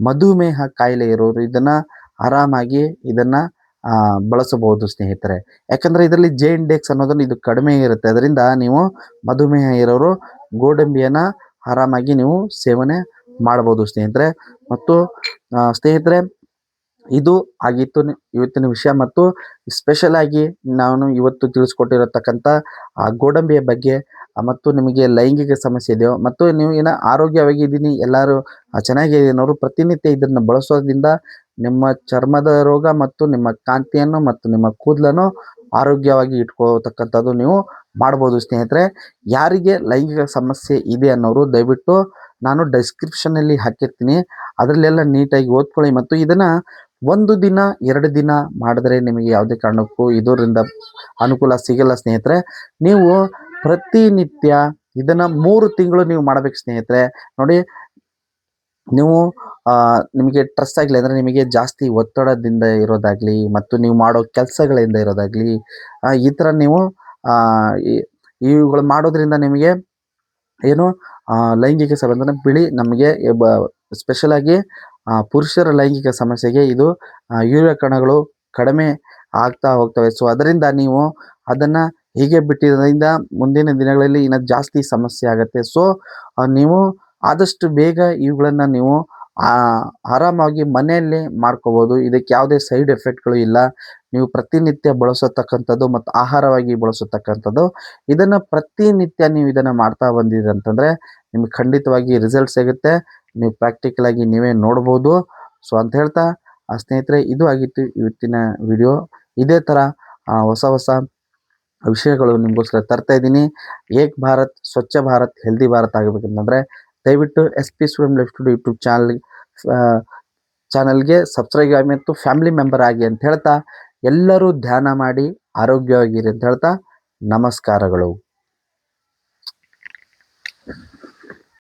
ಮಧುಮೇಹ ಕಾಯಿಲೆ ಇರೋರು ಇದನ್ನು ಆರಾಮಾಗಿ ಇದನ್ನು ಬಳಸಬಹುದು ಸ್ನೇಹಿತರೆ. ಯಾಕಂದರೆ ಇದರಲ್ಲಿ ಜೆ ಇಂಡೆಕ್ಸ್ ಅನ್ನೋದನ್ನು ಇದು ಕಡಿಮೆ ಇರುತ್ತೆ. ಅದರಿಂದ ನೀವು ಮಧುಮೇಹ ಇರೋರು ಗೋಡಂಬಿಯನ್ನು ಆರಾಮಾಗಿ ನೀವು ಸೇವನೆ ಮಾಡ್ಬೋದು ಸ್ನೇಹಿತರೆ. ಮತ್ತು ಸ್ನೇಹಿತರೆ, ಇದು ಆಗಿತ್ತು ಇವತ್ತಿನ ವಿಷಯ. ಮತ್ತು ಸ್ಪೆಷಲ್ ಆಗಿ ನಾನು ಇವತ್ತು ತಿಳಿಸ್ಕೊಟ್ಟಿರತಕ್ಕಂಥ ಗೋಡಂಬಿಯ ಬಗ್ಗೆ, ಮತ್ತು ನಿಮಗೆ ಲೈಂಗಿಕ ಸಮಸ್ಯೆ ಇದೆಯೋ ಮತ್ತು ನೀವು ಆರೋಗ್ಯವಾಗಿದ್ದೀನಿ, ಎಲ್ಲರೂ ಚೆನ್ನಾಗಿದ್ದೀನವರು ಪ್ರತಿನಿತ್ಯ ಇದನ್ನು ಬಳಸೋದ್ರಿಂದ ನಿಮ್ಮ ಚರ್ಮದ ರೋಗ ಮತ್ತು ನಿಮ್ಮ ಕಾಂತಿಯನ್ನು ಮತ್ತು ನಿಮ್ಮ ಕೂದಲನ್ನು ಆರೋಗ್ಯವಾಗಿ ಇಟ್ಕೊಳ್ತಕ್ಕಂಥದ್ದು ನೀವು ಮಾಡ್ಬೋದು ಸ್ನೇಹಿತರೆ. ಯಾರಿಗೆ ಲೈಂಗಿಕ ಸಮಸ್ಯೆ ಇದೆ ಅನ್ನೋರು ದಯವಿಟ್ಟು ನಾನು ಡಿಸ್ಕ್ರಿಪ್ಷನಲ್ಲಿ ಹಾಕಿರ್ತೀನಿ, ಅದರಲ್ಲೆಲ್ಲ ನೀಟಾಗಿ ಓದ್ಕೊಳ್ಳಿ. ಮತ್ತು ಇದನ್ನು 1 ದಿನ 2 ದಿನ ಮಾಡಿದ್ರೆ ನಿಮಗೆ ಯಾವುದೇ ಕಾರಣಕ್ಕೂ ಇದರಿಂದ ಅನುಕೂಲ ಸಿಗಲ್ಲ ಸ್ನೇಹಿತರೆ. ನೀವು ಪ್ರತಿನಿತ್ಯ ಇದನ್ನು 3 ತಿಂಗಳು ನೀವು ಮಾಡಬೇಕು ಸ್ನೇಹಿತರೆ. ನೋಡಿ, ನೀವು ನಿಮಗೆ ಸ್ಟ್ರೆಸ್ ಆಗಲಿ ಅಂದರೆ ನಿಮಗೆ ಜಾಸ್ತಿ ಒತ್ತಡದಿಂದ ಇರೋದಾಗಲಿ ಮತ್ತು ನೀವು ಮಾಡೋ ಕೆಲಸಗಳಿಂದ ಇರೋದಾಗಲಿ, ಈ ಥರ ನೀವು ಇವುಗಳು ಮಾಡೋದ್ರಿಂದ ನಿಮಗೆ ಏನು ಲೈಂಗಿಕ ಸಂಬಂಧನ ನಮಗೆ ಸ್ಪೆಷಲಾಗಿ ಪುರುಷರ ಲೈಂಗಿಕ ಸಮಸ್ಯೆಗೆ ಇದು ಯೂರಿಯಾ ಕಣಗಳು ಕಡಿಮೆ ಆಗ್ತಾ ಹೋಗ್ತವೆ. ಸೊ ಅದರಿಂದ ನೀವು ಅದನ್ನು ಹೀಗೆ ಬಿಟ್ಟಿದ್ದರಿಂದ ಮುಂದಿನ ದಿನಗಳಲ್ಲಿ ಇನ್ನೂ ಜಾಸ್ತಿ ಸಮಸ್ಯೆ ಆಗುತ್ತೆ. ಸೊ ನೀವು ಆದಷ್ಟು ಬೇಗ ಇವುಗಳನ್ನು ನೀವು ಆರಾಮಾಗಿ ಮನೆಯಲ್ಲೇ ಮಾಡ್ಕೋಬೋದು. ಇದಕ್ಕೆ ಯಾವುದೇ ಸೈಡ್ ಎಫೆಕ್ಟ್ಗಳು ಇಲ್ಲ. ನೀವು ಪ್ರತಿನಿತ್ಯ ಬಳಸತಕ್ಕಂಥದ್ದು ಮತ್ತು ಆಹಾರವಾಗಿ ಬಳಸತಕ್ಕಂಥದ್ದು. ಇದನ್ನು ಪ್ರತಿನಿತ್ಯ ನೀವು ಇದನ್ನು ಮಾಡ್ತಾ ಬಂದಿದ್ದೀರಿ ಅಂತಂದರೆ ನಿಮಗೆ ಖಂಡಿತವಾಗಿ ರಿಸಲ್ಟ್ ಸಿಗುತ್ತೆ. ನೀವು ಪ್ರಾಕ್ಟಿಕಲಾಗಿ ನೀವೇ ನೋಡ್ಬೋದು. ಸೊ ಅಂತ ಹೇಳ್ತಾ ಸ್ನೇಹಿತರೆ, ಇದು ಆಗಿತ್ತು ಇವತ್ತಿನ ವಿಡಿಯೋ. ಇದೇ ಥರ ಹೊಸ ಹೊಸ ವಿಷಯಗಳು ನಿಮಗೋಸ್ಕರ ತರ್ತಾ ಇದ್ದೀನಿ. ಏಕ್ ಭಾರತ್ ಸ್ವಚ್ಛ ಭಾರತ್ ಹೆಲ್ದಿ ಭಾರತ್ ಆಗಬೇಕಂತಂದರೆ ದಯವಿಟ್ಟು SP student life today YouTube ಚಾನಲ್ಗೆ ಸಬ್ಸ್ಕ್ರೈಬ್ ಆಗಿ ಮತ್ತು ಫ್ಯಾಮಿಲಿ ಮೆಂಬರ್ ಆಗಿ ಅಂತ ಹೇಳ್ತಾ, ಎಲ್ಲರೂ ಧ್ಯಾನ ಮಾಡಿ ಆರೋಗ್ಯವಾಗಿರಿ ಅಂತ ಹೇಳ್ತಾ ನಮಸ್ಕಾರಗಳು.